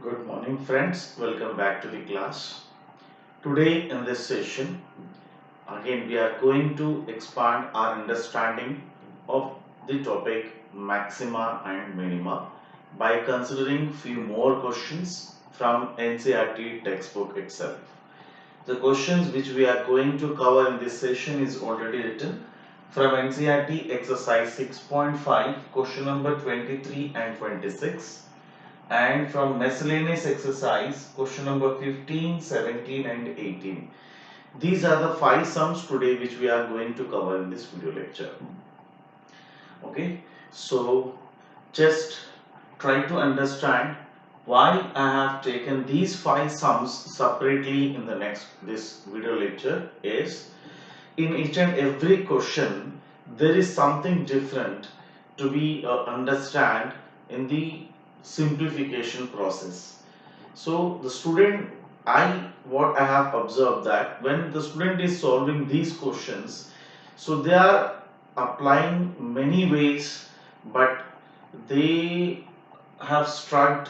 Good morning, friends. Welcome back to the class. Today, in this session, again, we are going to expand our understanding of the topic maxima and minima by considering few more questions from NCERT textbook itself. The questions which we are going to cover in this session is already written from NCERT exercise 6.5, question number 23 and 26, and from miscellaneous exercise question number 15, 17 and 18. These are the five sums today which we are going to cover in this video lecture. Okay, so just try to understand why I have taken these five sums separately in the next this video lecture is in each and every question there is something different to be understand in the simplification process. So the student, what I have observed that when the student is solving these questions, so they are applying many ways, but they have struggled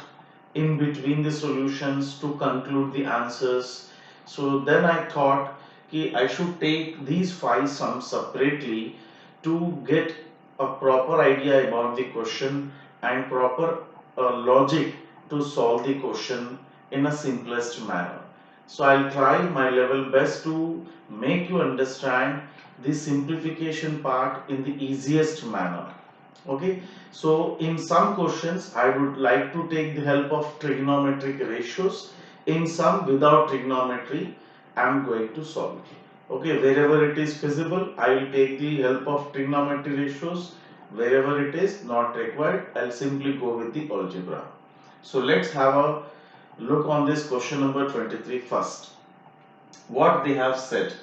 in between the solutions to conclude the answers. So then I thought I should take these five sums separately to get a proper idea about the question and proper logic to solve the question in a simplest manner. So I'll try my level best to make you understand the simplification part in the easiest manner. Okay, so in some questions I would like to take the help of trigonometric ratios. In some without trigonometry I am going to solve it. Okay, wherever it is feasible I will take the help of trigonometry ratios. Wherever it is not required I'll simply go with the algebra. So let's have a look on this question number 23 first. What they have said: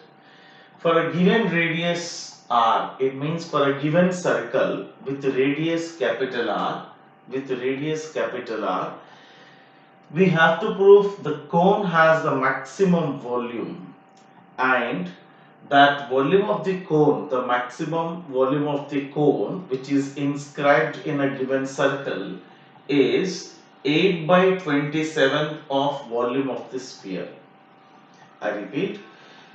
for a given radius r, it means for a given circle with radius capital R, we have to prove the cone has the maximum volume, and that volume of the cone, the maximum volume of the cone which is inscribed in a given circle is 8 by 27 of volume of the sphere. I repeat,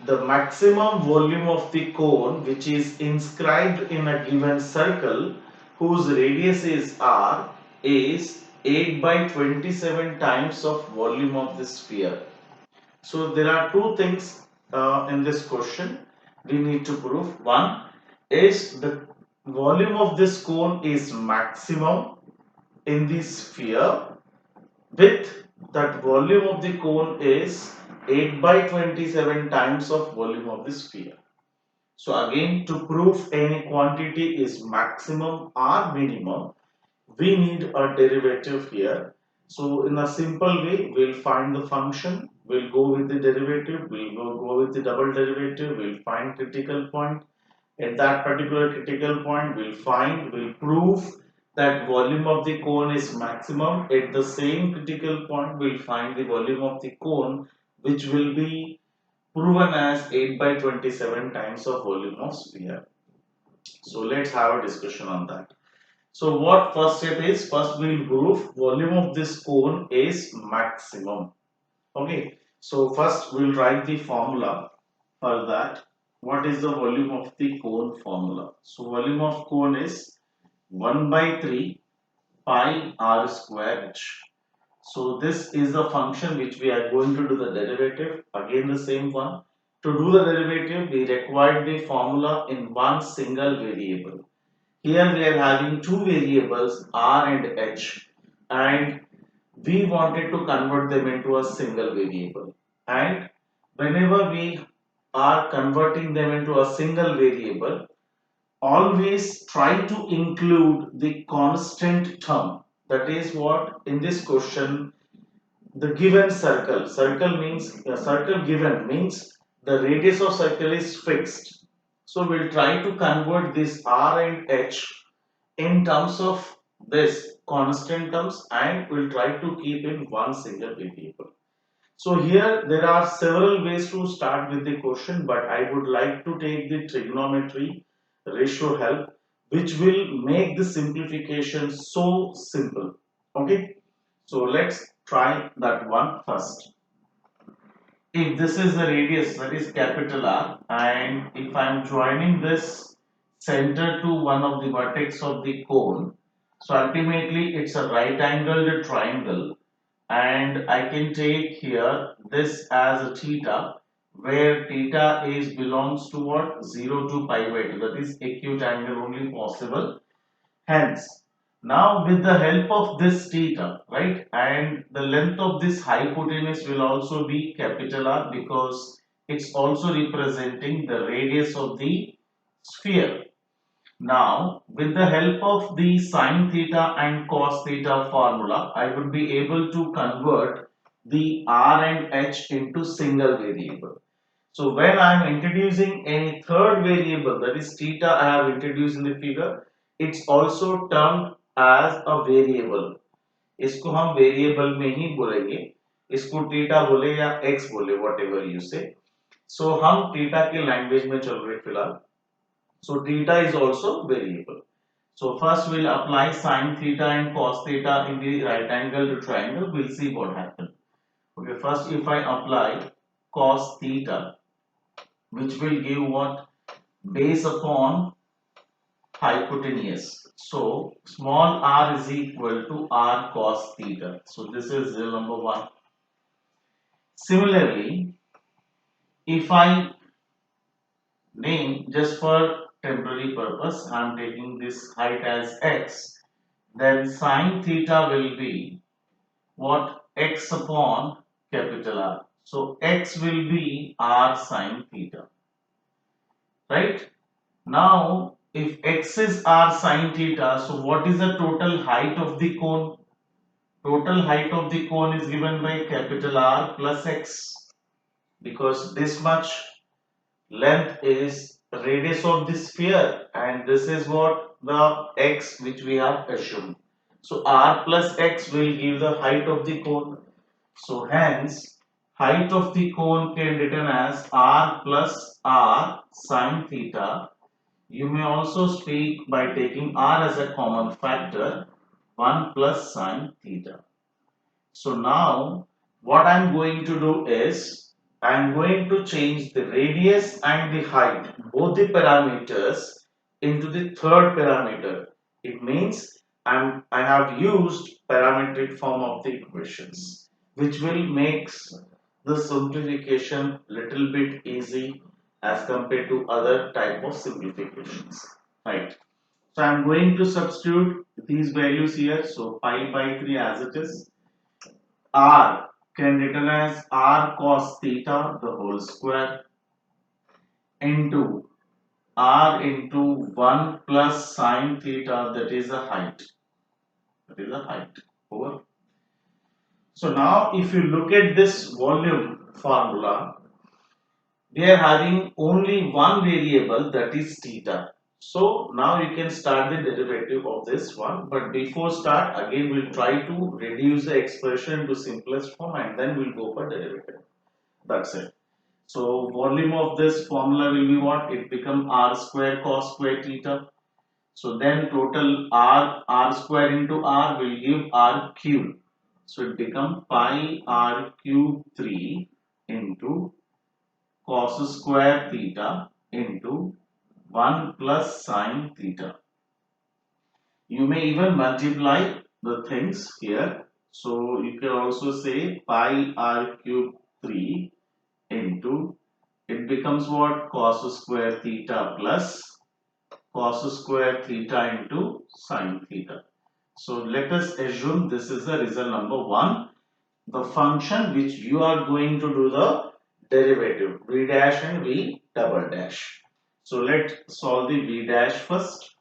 the maximum volume of the cone which is inscribed in a given circle whose radius is r is 8 by 27 times of volume of the sphere. So there are two things in this question we need to prove. One is the volume of this cone is maximum in the sphere with that volume of the cone is 8 by 27 times of volume of the sphere. So again, to prove any quantity is maximum or minimum, we need a derivative here. So in a simple way, we'll find the function, we'll go with the derivative, go with the double derivative, we'll find critical point. At that particular critical point, we'll prove that volume of the cone is maximum. At the same critical point, we'll find the volume of the cone, which will be proven as 8 by 27 times of volume of sphere. So let's have a discussion on that. So what first step is? First we'll prove volume of this cone is maximum. Okay. So first we'll write the formula for that. What is the volume of the cone formula? So volume of cone is 1 by 3 pi r square h. So this is the function which we are going to do the derivative. Again the same one. To do the derivative we require the formula in one single variable. Here we are having two variables r and h, and we wanted to convert them into a single variable. And whenever we are converting them into a single variable, always try to include the constant term. That is what in this question the given circle means a circle given means the radius of circle is fixed. So we'll try to convert this r and h in terms of this constant terms, and we'll try to keep in one single variable. So here there are several ways to start with the question, but I would like to take the trigonometry ratio help, which will make the simplification so simple. Okay. So let's try that one first. If this is the radius, that is capital R, and if I am joining this center to one of the vertex of the cone, so ultimately it's a right angled triangle, and I can take here this as a theta, where theta is belongs to what? 0 to pi by 2, that is acute angle only possible. Hence, now with the help of this theta, right, and the length of this hypotenuse will also be capital R because it's also representing the radius of the sphere. Now, with the help of the sine theta and cos theta formula, I would be able to convert the R and H into single variable. So when I am introducing any third variable, that is theta, I have introduced in the figure, it's also termed as a variable. इसको हम variable में ही बोलेंगे, इसको theta बोले या x बोले, whatever you say. So हम theta के लैंग्वेज में चल रहे फिलहाल. So theta is also variable. So first we'll apply sine theta and cos theta in the right angle triangle. We'll see what happens. Okay, first if I apply cos theta, which will give what? Base upon hypotenuse. So small r is equal to r cos theta. So this is rule number one. Similarly, if I name, just for temporary purpose, I am taking this height as x, then sine theta will be what? X upon capital R. So x will be r sine theta, right? Now, if x is r sine theta, so what is the total height of the cone? Total height of the cone is given by capital R plus x, because this much length is radius of the sphere, and this is what the x which we have assumed. So r plus x will give the height of the cone. So hence height of the cone can be written as r plus r sine theta. You may also speak by taking r as a common factor, 1 plus sine theta. So now what I am going to do is I am going to change the radius and the height, both the parameters, into the third parameter. It means I have used parametric form of the equations, which will make the simplification little bit easy as compared to other type of simplifications, right? So I'm going to substitute these values here. So pi by 3 as it is. R can written as r cos theta the whole square into r into 1 plus sine theta, that is the height. That is the height. Over. So now if you look at this volume formula, we are having only one variable, that is theta. So now you can start the derivative of this one, but before start again we'll try to reduce the expression to simplest form and then we'll go for derivative. That's it. So volume of this formula will be what? It become r square cos square theta. So then total r square into r will give r cube. So it become pi r cube 3 into cos square theta into 1 plus sine theta. You may even multiply the things here. So you can also say pi r cube 3 into, it becomes what? Cos square theta plus cos square theta into sine theta. So let us assume this is the result number 1, the function which you are going to do the derivative, v dash and v double dash. So let's solve the v dash first.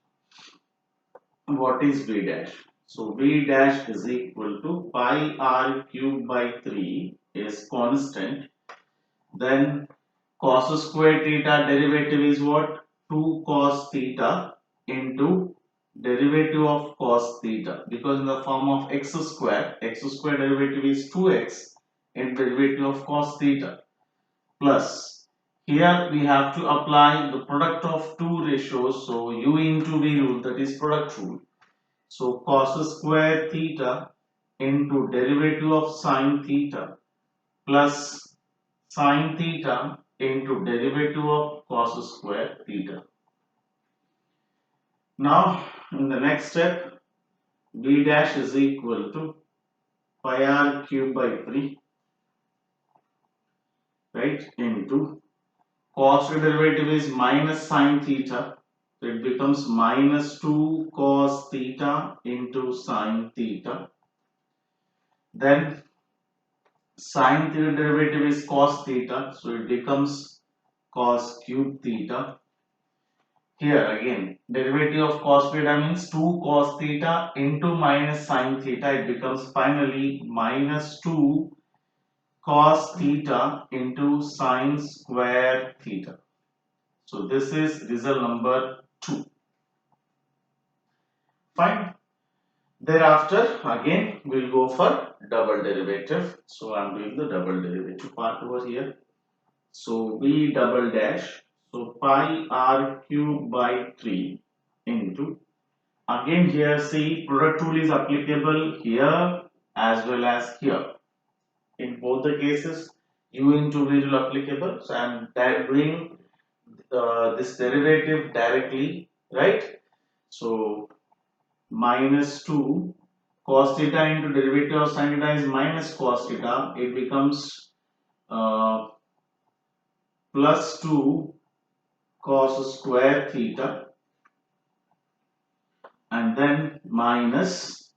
What is v dash? So v dash is equal to pi r cube by 3 is constant. Then cos square theta derivative is what? 2 cos theta into derivative of cos theta, because in the form of x square derivative is 2x and derivative of cos theta, plus here we have to apply the product of two ratios, so u into v rule, that is product rule. So cos square theta into derivative of sine theta plus sine theta into derivative of cos square theta. Now, in the next step, b dash is equal to pi r cube by 3, right, into cos derivative is minus sine theta, so it becomes minus 2 cos theta into sine theta. Then sine theta derivative is cos theta, so it becomes cos cube theta. Here again, derivative of cos theta means 2 cos theta into minus sine theta. It becomes finally minus 2 cos theta into sine square theta. So this is result number 2. Fine. Thereafter, again, we'll go for double derivative. So I'm doing the double derivative part over here. So b double dash, so pi r cube by 3 into, again here see product rule is applicable here as well as here. In both the cases, u into v will applicable. So I'm doing this derivative directly, right? So minus 2 cos theta into derivative of sin theta is minus cos theta. It becomes plus 2 cos square theta, and then minus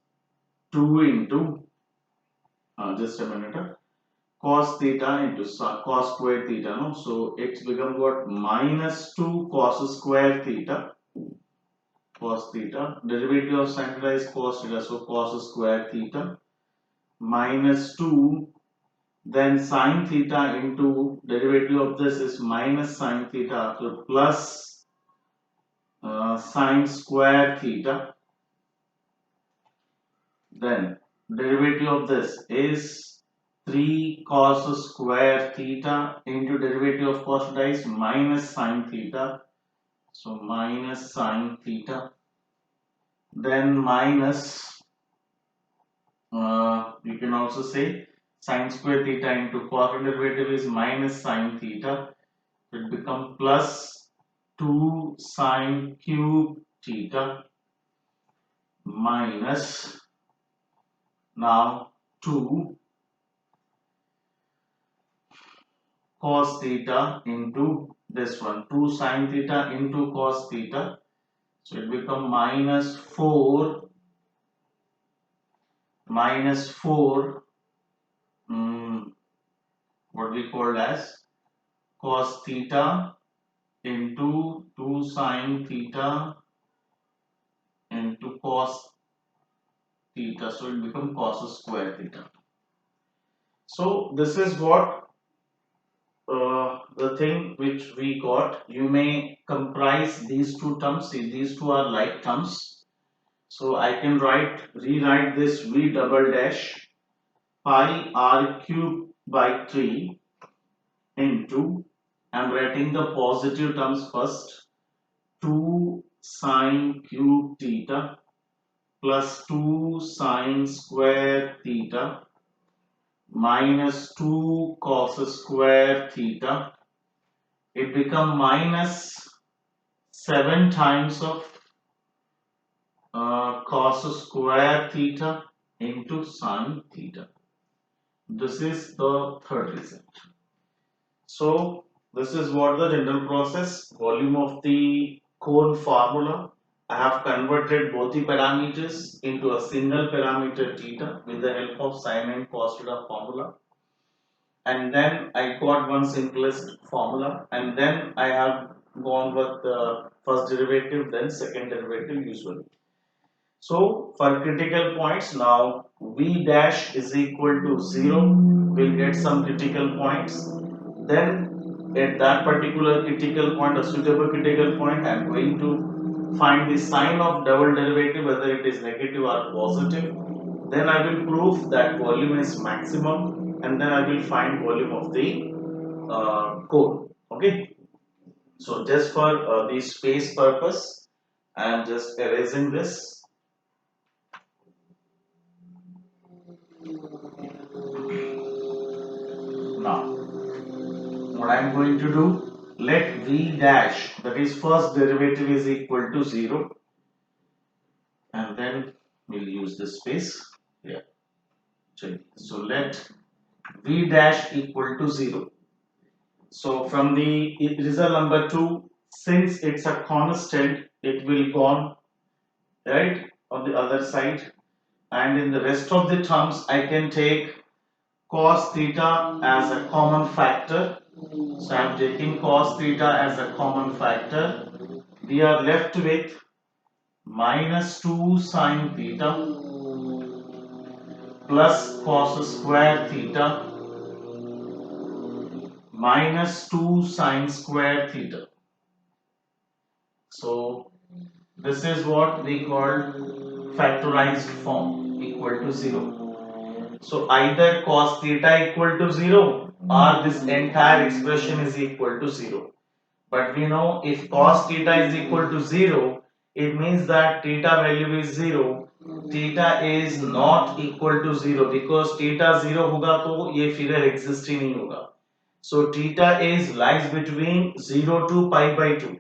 2 into just a minute, cos theta into cos square theta, no? So it's become what, minus 2 cos square theta, cos theta, derivative of sin theta is cos theta, so cos square theta, minus 2, then sin theta into derivative of this is minus sin theta, so plus sin square theta, then derivative of this is 3 cos square theta into derivative of cos theta is minus sin theta, so minus sin theta, then minus you can also say sin square theta into cos derivative is minus sin theta, it become plus 2 sin cube theta minus now 2 cos theta into this one, 2 sin theta into cos theta, so it become minus 4 what we called as cos theta into 2 sin theta into cos theta, so it become cos square theta. So this is what the thing which we got. You may comprise these two terms. See, these two are like terms. So I can rewrite this v double dash pi r cube by 3 into, I'm writing the positive terms first, 2 sine cube theta plus 2 sine square theta minus 2 cos square theta. It become minus 7 times of cos square theta into sine theta. This is the third result. So this is what the general process, volume of the cone formula. I have converted both the parameters into a single parameter theta with the help of sine and cos theta formula. And then I got one simplest formula, and then I have gone with the first derivative, then second derivative usually. So for critical points, now v dash is equal to 0, we'll get some critical points. Then at that particular critical point, a suitable critical point, I am going to find the sign of double derivative, whether it is negative or positive. Then I will prove that volume is maximum, and then I will find volume of the cone. Okay. So just for the space purpose, I am just erasing this. am going to do, let v dash, that is first derivative, is equal to 0, and then we'll use this space here. So let v dash equal to 0. So from the result number 2, since it's a constant, it will go on right on the other side, and in the rest of the terms I can take cos theta as a common factor. So I am taking cos theta as a common factor. We are left with minus 2 sine theta plus cos square theta minus 2 sine square theta. So this is what we call factorized form, equal to 0. So either cos theta equal to 0 or this entire expression is equal to 0. But we know if cos theta is equal to 0, it means that theta value is 0. Theta is not equal to 0 because theta 0 होगा तो ये figure exist ही नहीं होगा. So theta is lies between 0 to pi by 2.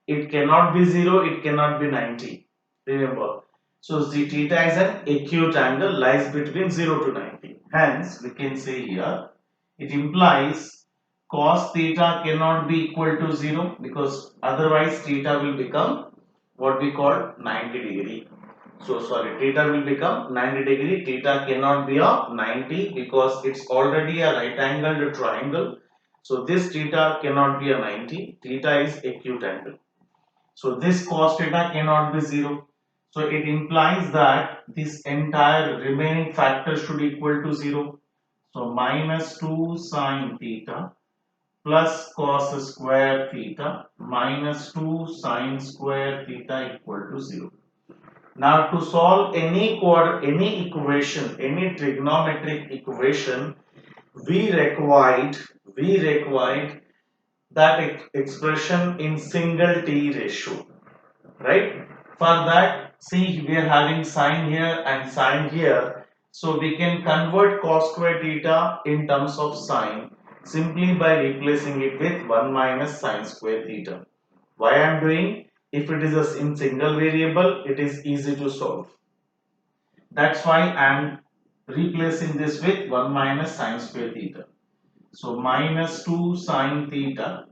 It cannot be 0, it cannot be 90. Remember. So the theta is an acute angle lies between 0 to 90. Hence, we can say here, it implies cos theta cannot be equal to 0 because otherwise theta will become what we call 90 degree. So sorry, theta will become 90 degree. Theta cannot be a 90 because it's already a right angled triangle. So this theta cannot be a 90. Theta is acute angle. So this cos theta cannot be 0. So it implies that this entire remaining factor should equal to 0. So minus 2 sine theta plus cos square theta minus 2 sine square theta equal to 0. Now to solve any equation, any trigonometric equation, we required that expression in single t ratio, right? For that, see, we are having sine here and sine here, so we can convert cos square theta in terms of sine simply by replacing it with 1 minus sine square theta. Why I am doing? If it is in single variable, it is easy to solve. That's why I am replacing this with 1 minus sine square theta. So minus 2 sine theta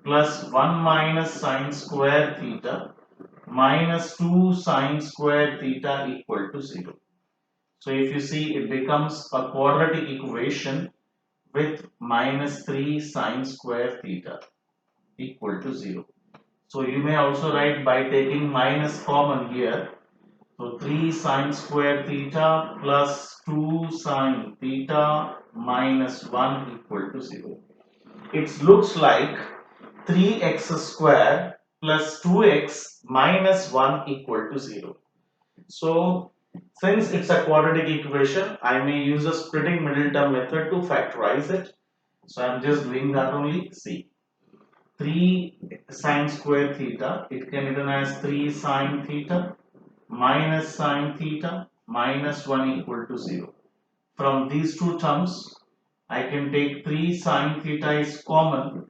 plus 1 minus sine square theta minus 2 sine square theta equal to 0. So if you see, it becomes a quadratic equation with minus 3 sine square theta equal to 0. So you may also write by taking minus common here. So 3 sine square theta plus 2 sine theta minus 1 equal to 0. It looks like 3x square plus 2x minus 1 equal to 0. So since it's a quadratic equation, I may use a splitting middle term method to factorize it. So I'm just doing that only. See, 3 sine square theta, it can be written as 3 sine theta minus sine theta minus 1 equal to 0. From these two terms, I can take 3 sine theta is common,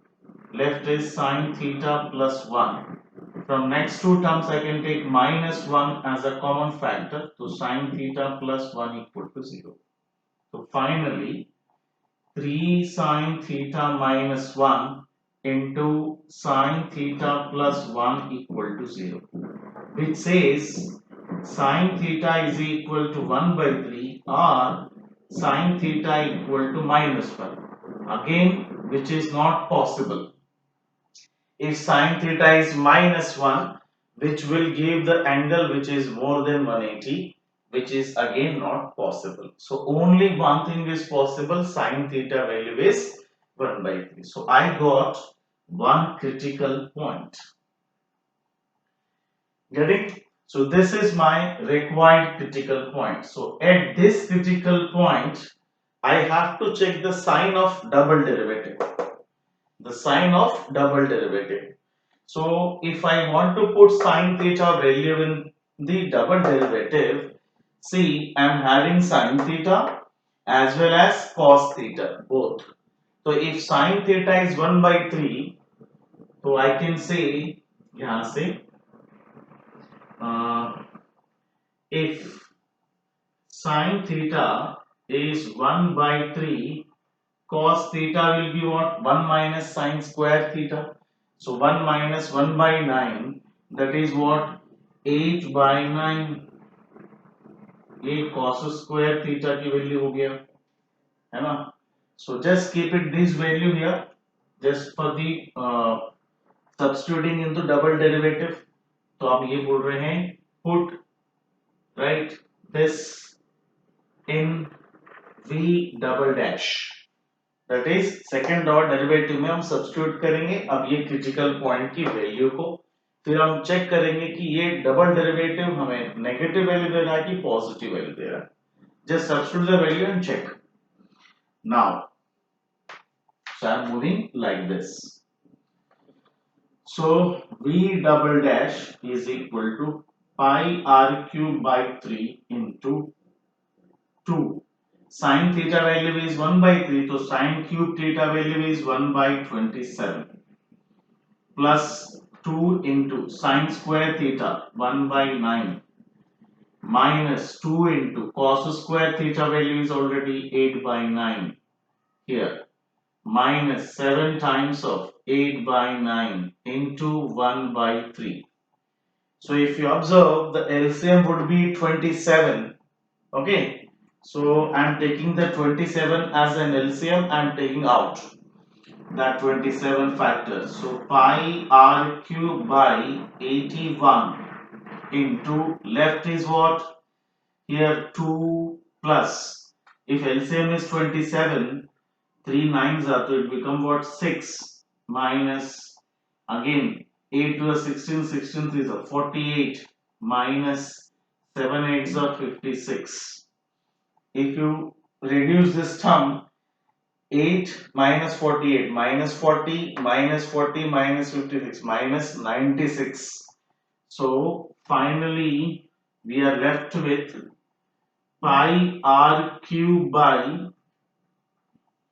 left is sine theta plus 1. From next two terms, I can take minus 1 as a common factor, so sine theta plus 1 equal to 0. So finally, 3 sine theta minus 1 into sine theta plus 1 equal to 0, which says sine theta is equal to 1 by 3 or sine theta equal to minus 1. Again, which is not possible. If sine theta is minus 1, which will give the angle which is more than 180, which is again not possible. So only one thing is possible, sine theta value is 1 by 3. So I got one critical point. Getting? So this is my required critical point. So at this critical point, I have to check the sign of double derivative. The sign of double derivative. So if I want to put sine theta value in the double derivative, see, I am having sine theta as well as cos theta both. तो if sin theta is 1 by 3, तो I can say यहां से if sin theta is 1 by 3, cos theta will be what? 1 minus sin square theta. So 1 minus 1 by 9, that is what? 8 by 9. ये cos square theta की value हो गया है ना. So just keep it this value here, just for the substituting into double derivative. तो आप ये बोल रहे हैं put right this in v double dash, that is second dot derivative में हम सब्स्टिट्यूट करेंगे अब ये क्रिटिकल पॉइंट की वैल्यू को. फिर हम चेक करेंगे कि ये डबल डेरिवेटिव हमें नेगेटिव वैल्यू दे रहा है कि पॉजिटिव वैल्यू दे रहा है. Just substitute the value and check. Now so I am moving like this. So v double dash is equal to pi r cube by 3 into 2. Sin theta value is 1 by 3, so sin cube theta value is 1 by 27 plus 2 into sin square theta 1 by 9 minus 2 into cos square theta value is already 8 by 9 here minus 7 times of 8 by 9 into 1 by 3. So if you observe, the LCM would be 27. Okay. So I am taking the 27 as an LCM. I am taking out that 27 factors. So pi r cube by 81 into left is what? Here 2 plus. If LCM is 27, 3 nines are, so it become what? 6 minus again 8 to the 16, 16 3 is 48 minus 7 8s are 56. If you reduce this term, 8 minus 48 minus 40 minus 40 minus 56 minus 96. So finally we are left with pi r cube by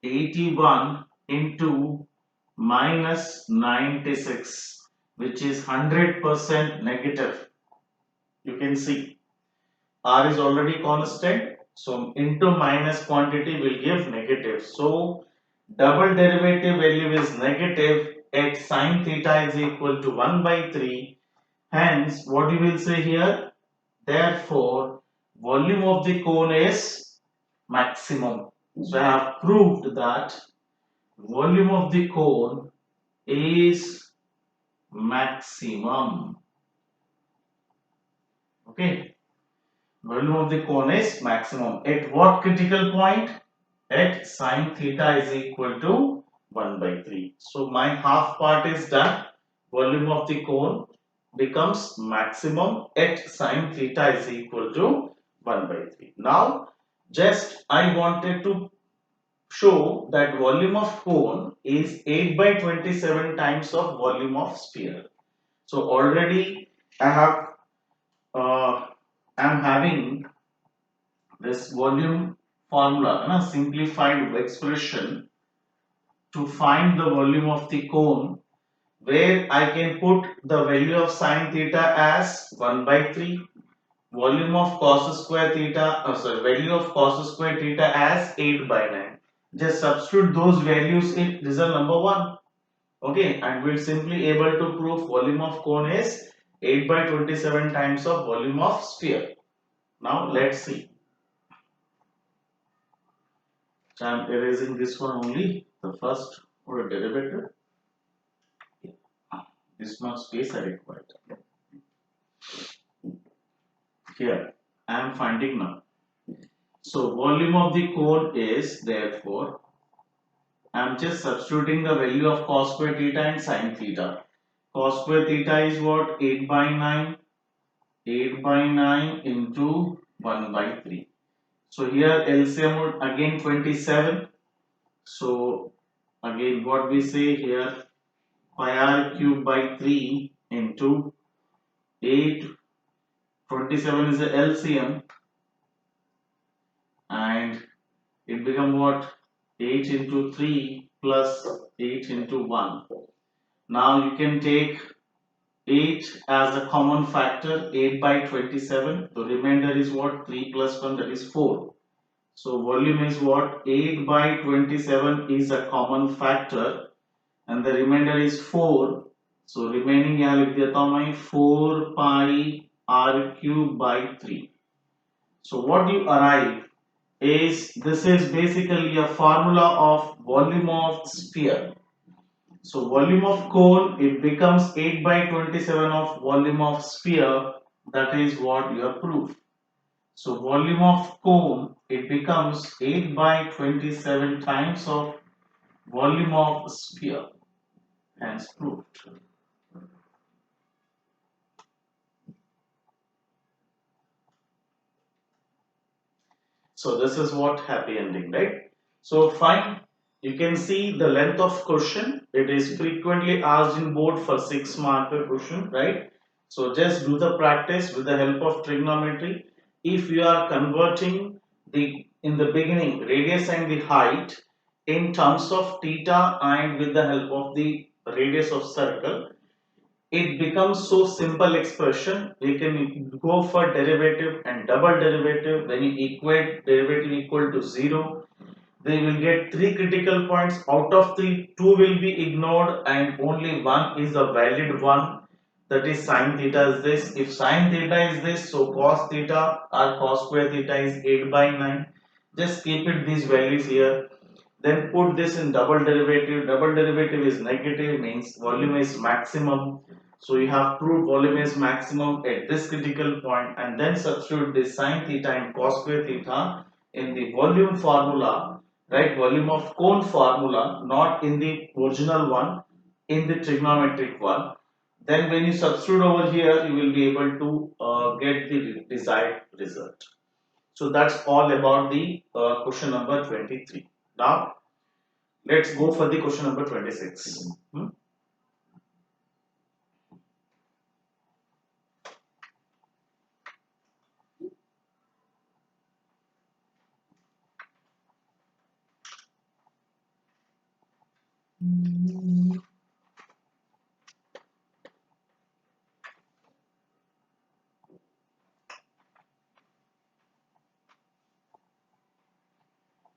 81 into minus 96, which is 100% negative. You can see r is already constant. So into minus quantity will give negative. So double derivative value is negative at sin theta is equal to 1 by 3. Hence what you will say here? Therefore volume of the cone is maximum. So I have proved that volume of the cone is maximum. Okay. Volume of the cone is maximum. At what critical point? At sin theta is equal to 1 by 3. So my half part is done. Volume of the cone becomes maximum at sin theta is equal to 1 by 3. Now just I wanted to show that volume of cone is 8 by 27 times of volume of sphere. So already I have I'm having this volume formula, simplified expression to find the volume of the cone, where I can put the value of sin theta as 1 by 3, volume of cos square theta, value of cos square theta as 8 by 9. Just substitute those values in result number 1. Okay, and we're simply able to prove volume of cone is 8 by 27 times of volume of sphere. Now let's see. So I am erasing this one only, the first order derivative. This much space I required. Here I am finding now. So volume of the cone is, therefore I am just substituting the value of cos square theta and sin theta. Cos square theta is what? 8 by 9. 8 by 9 into 1 by 3. So here LCM would again 27. So again what we say here, pi r cube by 3 into 8. 27 is the LCM and it become what? 8 into 3 plus 8 into 1. Now you can take 8 as a common factor, 8 by 27. The remainder is what? 3 plus 1, that is 4. So volume is what? 8 by 27 is a common factor and the remainder is 4. So remaining यहाँ लिख देता हूँ मैं 4 pi r cube by 3. So what you arrive is, this is basically a formula of volume of sphere. So volume of cone, it becomes 8 by 27 of volume of sphere. That is what you have proved. So volume of cone, it becomes 8 by 27 times of volume of sphere. Hence proved. So this is what happy ending, right? So fine. You can see the length of question. It is frequently asked in board for 6-marker question, right? So just do the practice with the help of trigonometry. If you are converting the in the beginning radius and the height in terms of theta and with the help of the radius of circle, it becomes so simple expression. We can go for derivative and double derivative. When you equate derivative equal to 0, they will get 3 critical points. Out of 3, 2 will be ignored and only 1 is a valid one. That is sine theta is this. If sine theta is this, so cos theta or cos square theta is 8 by 9. Just keep it these values here. Then put this in double derivative. Double derivative is negative, means volume is maximum. So you have proved volume is maximum at this critical point, and then substitute the sine theta and cos square theta in the volume formula, right? Volume of cone formula, not in the original one, in the trigonometric one. Then when you substitute over here, you will be able to get the desired result. So that's all about the question number 23. Now let's go for the question number 26.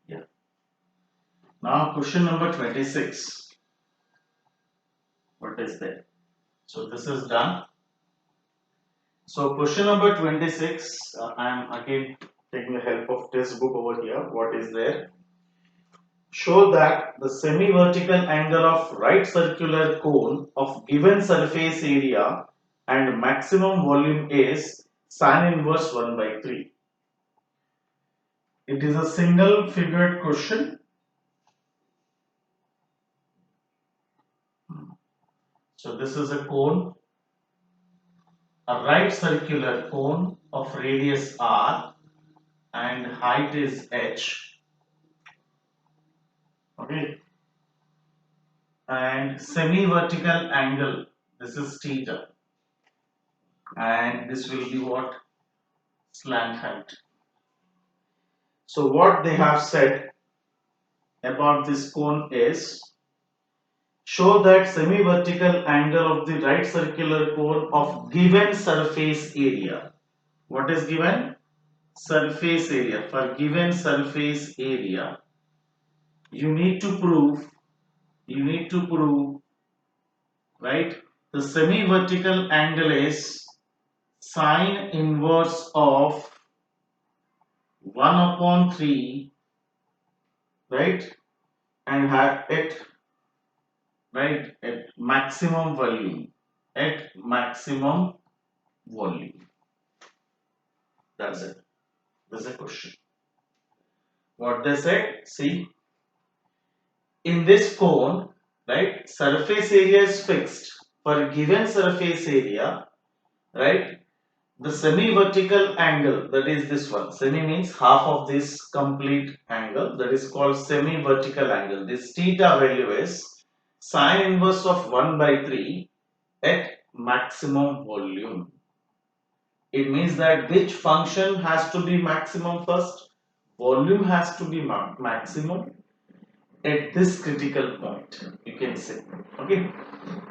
Yeah. Now question number 26. What is there? So this is done. So question number 26, I am again taking the help of this book over here. What is there? Show that the semi-vertical angle of right circular cone of given surface area and maximum volume is sin inverse 1 by 3. It is a single figured question. So this is a cone, a right circular cone of radius r and height is h. Okay. And semi-vertical angle, this is theta. And this will be what? Slant height. So what they have said about this cone is, show that semi-vertical angle of the right circular cone of given surface area. What is given? Surface area. For given surface area, you need to prove, right? The semi-vertical angle is sine inverse of 1 upon 3, right? And have it, right, at maximum volume. At maximum volume. That's it. That's a question. What they said, see, in this cone, right, surface area is fixed. For a given surface area, right, the semi-vertical angle, that is this one. Semi means half of this complete angle, that is called semi-vertical angle. This theta value is sine inverse of 1 by 3 at maximum volume. It means that which function has to be maximum first? Volume has to be maximum. at this critical point, you can say. Okay,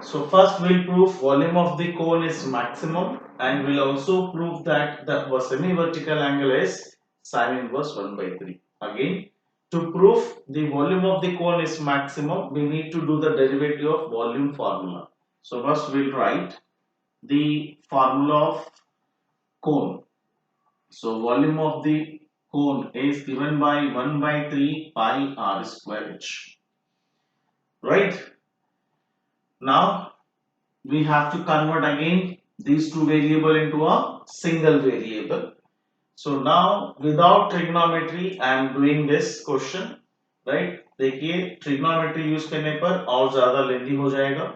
so first we'll prove volume of the cone is maximum, and we'll also prove that the semi-vertical angle is sine inverse 1 by 3. Again, to prove the volume of the cone is maximum, we need to do the derivative of volume formula. So first we'll write the formula of cone. So volume of the cone is given by 1 by 3 pi r square h. Right? Now we have to convert again these two variable into a single variable. So now without trigonometry I am doing this question, right? देखिए trigonometry use करने पर और ज्यादा लेंदी हो जाएगा,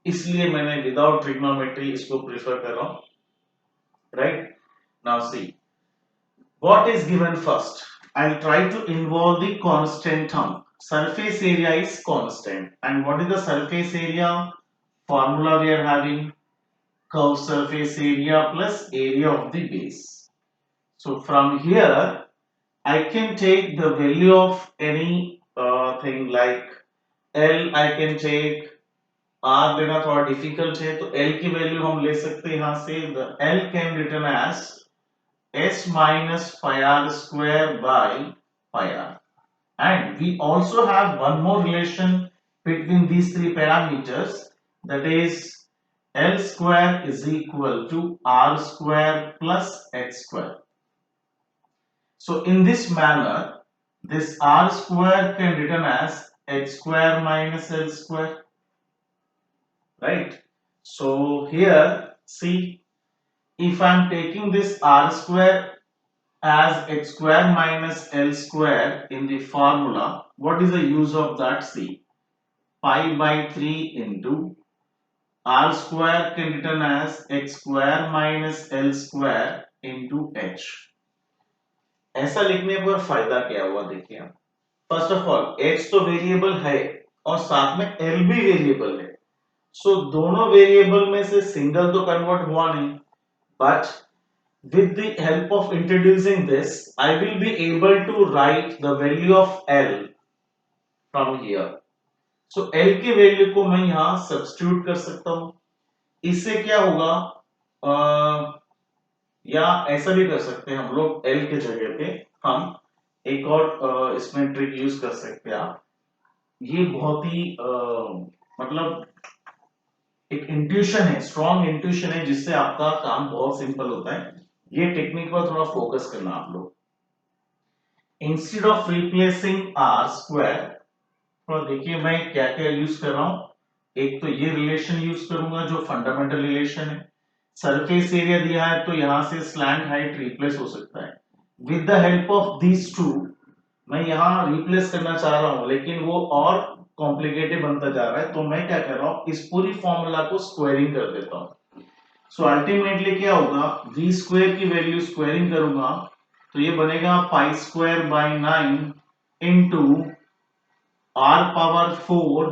इसलिए मैंने without trigonometry इसको प्रेफर कर रहा हूं. Right? Now see what is given first. I'll try to involve the constant term. Surface area is constant, and what is the surface area formula we are having? Curve surface area plus area of the base. So from here I can take the value of any thing like L. I can take R लेना थोड़ा difficult है, तो L की value हम ले सकते हैं यहाँ से. The L can written as S minus pi r square by pi r, and we also have one more relation between these three parameters, that is L square is equal to R square plus H square. So in this manner, this R square can written as H square minus L square, right? So here see, if I am taking this R square as H square minus L square in the formula, what is the use of that? See, pi by 3 into R square can written as H square minus L square into H. ऐसा लिखने पर फायदा क्या हुआ देखिए आप. First of all H तो variable है और साथ में L भी वेरिएबल है, सो दोनों वेरिएबल में से सिंगल तो कन्वर्ट हुआ नहीं, but with the help of introducing this I will be able to write the value of L from here. So L की वैल्यू को मैं यहां सब्स्टिट्यूट कर सकता हूं. इससे क्या होगा, या ऐसा भी कर सकते हैं हम लोग, L के जगह पे हम एक और इसमें ट्रिक यूज कर सकते हैं आप. ये बहुत ही मतलब एक इंट्यूशन है, स्ट्रॉन्ग इंट्यूशन है, जिससे आपका काम बहुत सिंपल होता है. ये टेक्निक पर थोड़ा फोकस करना आप लोग. Instead of replacing r square, थोड़ा देखिए मैं क्या क्या यूज कर रहा हूं. एक तो ये रिलेशन यूज करूंगा जो फंडामेंटल रिलेशन है. सरफेस एरिया दिया है तो यहां से स्लैंट हाइट रिप्लेस हो सकता है. With the help of these two मैं यहां रिप्लेस करना चाह रहा हूं, लेकिन वो और कॉम्प्लिकेटेड बनता जा रहा है, तो मैं क्या कर रहा हूं, इस पूरी फॉर्मूला को स्क्वायरिंग कर देता हूं. सो अल्टीमेटली क्या होगा, v स्क्वायर की वैल्यू स्क्वायरिंग करूंगा तो ये बनेगा pi square by 9 into r power 4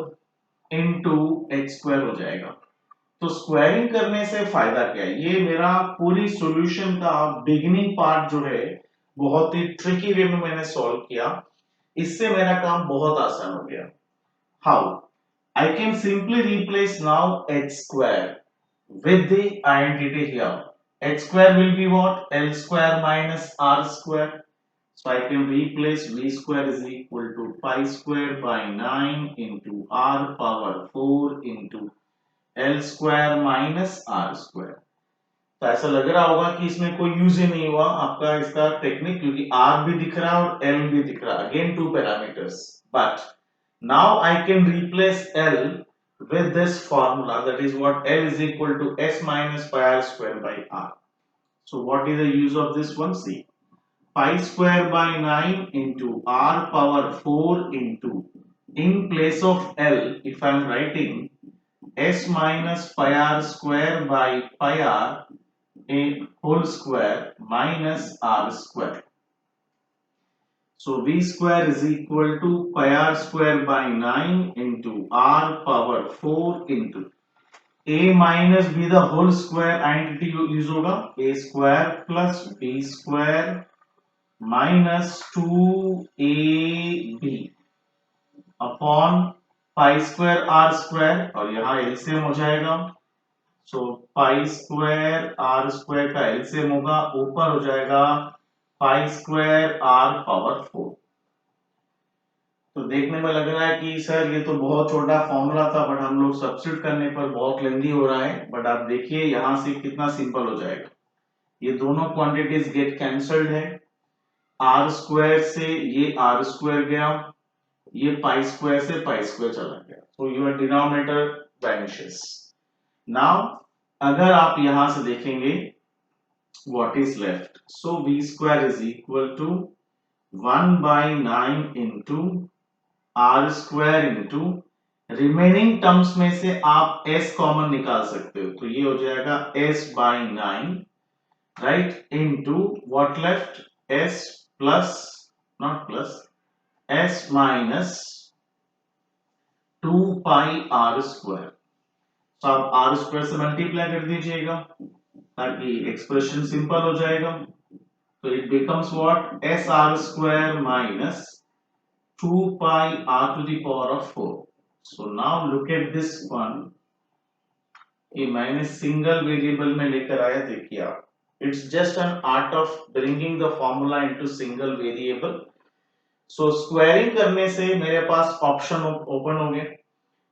into h square हो जाएगा. तो स्क्वायरिंग करने से फायदा क्या है, ये मेरा पूरी सॉल्यूशन का बिगिनिंग पार्ट जो है बहुत ही ट्रिकी वे में मैंने सॉल्व किया. इससे मेरा काम बहुत आसान हो गया. How? I can simply replace now h square with the identity here. H square will be what? L square minus R square. So I can replace v square is equal to pi square by 9 into R power 4 into L square minus R square. तो ऐसा लग रहा होगा कि इसमें कोई use ही नहीं हुआ आपका इसका टेक्निक, क्योंकि R भी दिख रहा है और L भी दिख रहा है, again two parameters. But now I can replace L with this formula, that is what L is equal to S minus pi r square by R. So what is the use of this one? See, pi square by 9 into R power 4 into, in place of L if I am writing S minus pi r square by pi r a whole square minus R square. So v square is equal to pi r square by 9 into R power 4 into a minus b the whole square identity use होगा, a square plus b square minus 2ab. Upon pi square r square, और यहाँ LCM हो जाएगा। So pi square r square का LCM होगा, ऊपर हो जाएगा पाई स्क्वायर आर पावर 4। तो देखने में लग रहा है कि सर ये तो बहुत छोटा फॉर्मूला था, बट हम लोग सब्स्टिट्यूट करने पर बहुत लेंदी हो रहा है। बट आप देखिए यहां से कितना सिंपल हो जाएगा। ये दोनों क्वांटिटीज गेट कैंसल्ड है, आर स्क्वायर से ये आर स्क्वायर गया, ये पाई स्क्वायर से पाई स्क्वायर चला गया। So your denominator vanishes. Now अगर आप यहां से देखेंगे what is left, so v square is equal to 1 by 9 into r square into remaining terms में से आप s कॉमन निकाल सकते हो, तो ये हो जाएगा s by 9, right, into what left, s plus, not plus, s minus 2 pi r square. तो आप r स्क्वायर से मल्टीप्लाई कर दीजिएगा ताकि एक्सप्रेशन सिंपल हो जाएगा। तो it becomes what, S R square minus 2 pi r to the power of 4। So now look at this one, ये मैंने सिंगल वेरिएबल में लेकर आया, देखिए आप, it's just an art of bringing the formula into single variable. So squaring करने से मेरे पास ऑप्शन ओपन हो गए,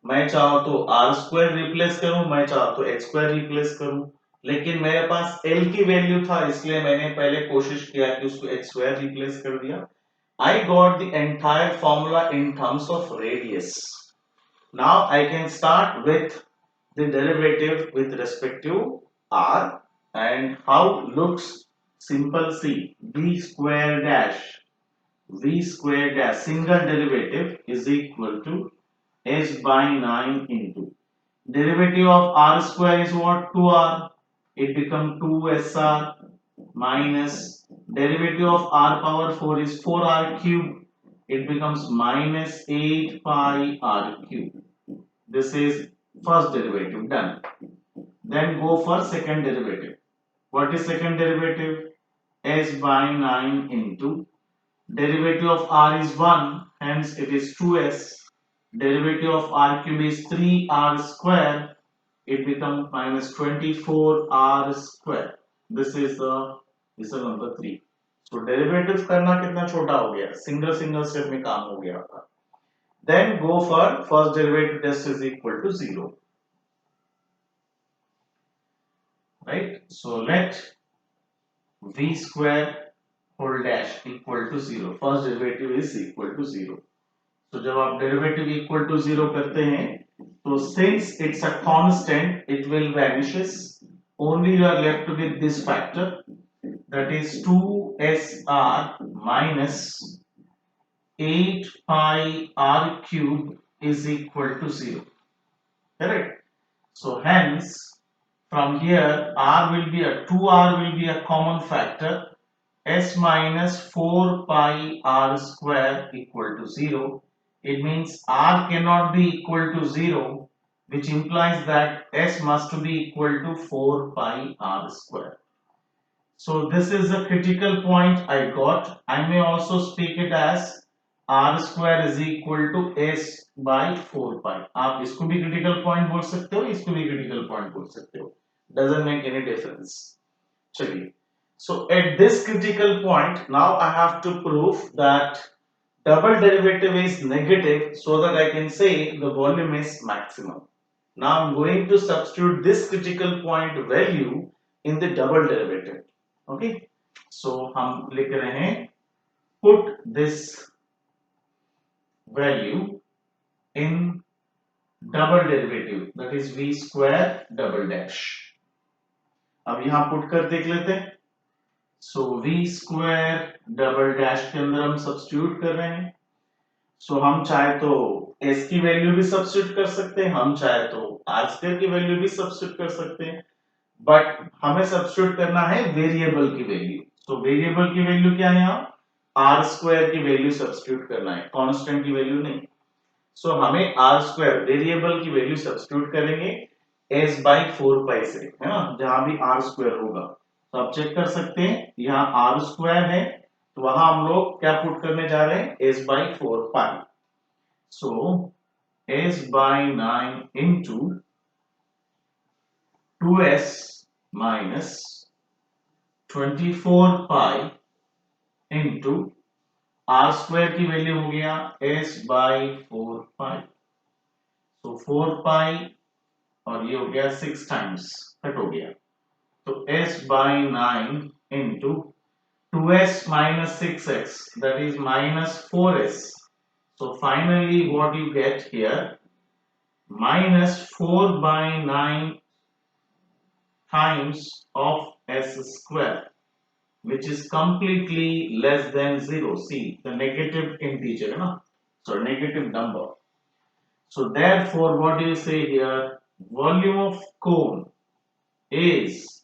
मैं चाहूं तो आर स्क्वायर रिप्लेस करूं, मैं चाहूं तो एक्स स्क्वायर रिप्लेस करूं, लेकिन मेरे पास एल की वैल्यू था इसलिए मैंने पहले कोशिश किया कि उसको एक्स स्क्वायर रिप्लेस कर दिया। I got the entire formula in terms of radius. Now I can start with the derivative with respect to r, and how looks simple. See, v square dash single derivative is equal to s by 9 into derivative of r square is what, 2r, it become 2sr minus derivative of r power 4 is 4r cube, it becomes minus 8 pi r cube. This is first derivative done. Then go for second derivative. What is second derivative? S by 9 into derivative of r is 1, hence it is 2s. Derivative of r cube is 3r square, it becomes minus 24r square. This is number 3. तो derivative करना कितना छोटा हो गया, single single step में काम हो गया आपका। Then go for first derivative test is equal to 0, right. So let v square whole dash equal to 0, first derivative is equal to 0। तो जब आप डेरिवेटिव इक्वल टू 0 करते हैं तो since it's a constant it will vanishes, only you are left with this factor, that is 2sr minus 8 pi r cube is equal to 0, correct? So hence from here r will be a 2r will be a common factor, s minus 4 pi r square equal to 0. It means r cannot be equal to 0, which implies that s must be equal to 4 pi r square. So this is the critical point I got. I may also speak it as r square is equal to s by 4 pi. आप इसको भी critical point बोल सकते हो, इसको भी critical point बोल सकते हो, doesn't make any difference. चलिए, so at this critical point now I have to prove that double derivative is negative so that I can say the volume is maximum. Now I'm going to substitute this critical point value in the double derivative. Okay, so हम लिख रहे हैं put this value in double derivative, that is v square double dash. अब यहां put कर देख लेते हैं। so v square double dash के अंदर हम सब्स्टिट्यूट कर रहे हैं। so हम चाहे तो s की वैल्यू भी सब्स्टिट्यूट कर सकते हैं, हम चाहे तो r स्क्वायर की वैल्यू भी सब्स्टिट्यूट कर सकते हैं, बट हमें सब्स्टिट्यूट करना है वेरिएबल की वैल्यू। तो वेरिएबल की वैल्यू क्या है, यहाँ आर स्क्वायर की वैल्यू सब्स्टिट्यूट करना है, कांस्टेंट की वैल्यू नहीं। सो हमें आर स्क्वायर वेरिएबल की वैल्यू सब्स्टिट्यूट करेंगे s by 4 पाई से, है ना, जहां भी आर स्क्वायर होगा। तो आप चेक कर सकते हैं यहाँ आर स्क्वायर है तो वहां हम लोग क्या पुट करने जा रहे हैं, s by 4 pi. So S by 9 into 2S minus 24 pi into R square की वैल्यू हो गया S by 4 pi. So 4 pi और ये हो गया 6 टाइम्स कट हो गया. तो S by 9 into 2S minus 6x, that is minus 4s. So finally what you get here, minus 4 by 9 times of s square, which is completely less than 0. See the negative integer, no? So negative number. So therefore what do you say here? Volume of cone is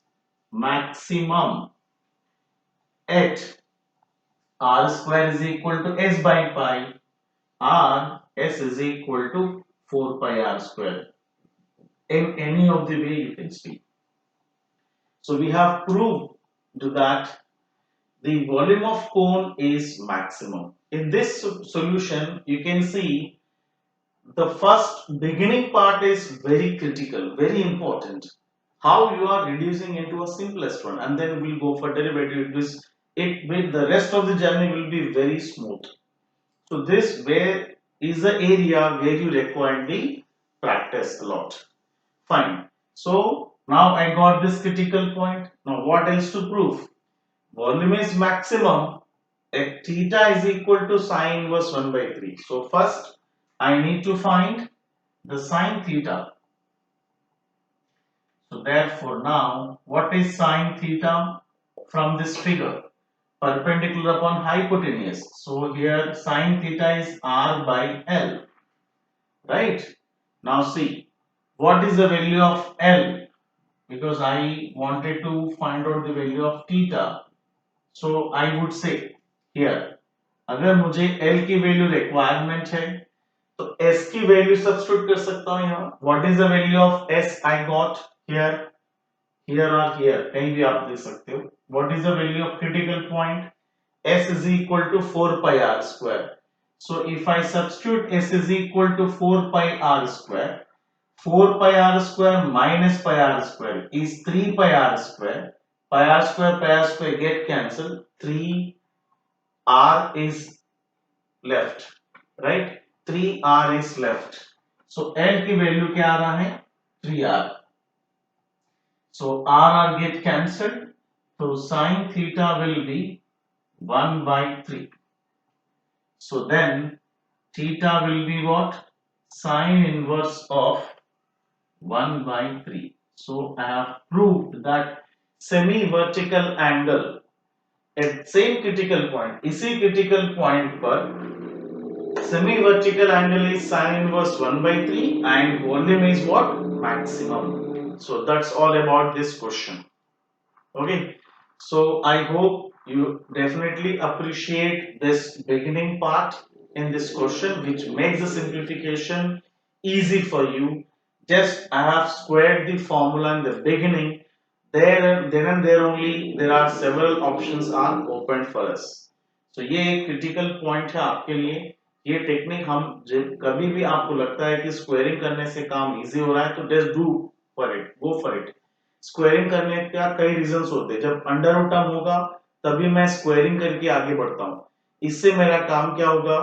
maximum at r square is equal to s by pi, r s is equal to 4 pi r square. In any of the way you can speak. So we have proved that the volume of cone is maximum. In this solution, you can see the first beginning part is very critical, very important. How you are reducing into a simplest one, and then we'll go for derivative. It will, the rest of the journey will be very smooth. So this where is the area where you require the practice a lot. Fine. So now I got this critical point. Now what else to prove? Volume is maximum at theta is equal to sine inverse 1 by 3. So first I need to find the sine theta. So therefore now what is sine theta from this figure? Perpendicular upon hypotenuse. So here sine theta is r by L. Right? Now see what is the value of L, because I wanted to find out the value of theta. So I would say here अगर मुझे L की value requirement है तो S की value substitute कर सकता हूं यहाँ. What is the value of S I got here, here और हियर कहीं भी आप दे सकते हो. What is the value of critical point? S is equal to 4 pi r square. So if I substitute S is equal to 4 pi r square, 4 pi r square minus pi r square is 3 pi r square. Pi r square get cancelled. 3 r is left, right? 3r is left. So L की value क्या आ रहा है? 3r. So r get cancelled. So sin theta will be 1 by 3. So then theta will be what? Sin inverse of 1 by 3. So I have proved that semi vertical angle at same critical point, इसी critical point पर semi vertical angle is sin inverse 1 by 3 and volume is what? Maximum. So that's all about this question. Okay, so I hope you definitely appreciate this beginning part in this question, which makes the simplification easy for you. Just I have squared the formula in the beginning. Then and there only there are several options are open for us. So ये एक critical point है आपके लिए. ये technique हम जब कभी भी आपको लगता है कि स्क्वायरिंग करने से काम इजी हो रहा है तो just do for it, go for it. Squaring करने का कई रीजंस होते हैं. जब अंडर रूट टर्म होगा तभी मैं स्क्वायरिंग करके आगे बढ़ता हूं. इससे मेरा काम क्या होगा?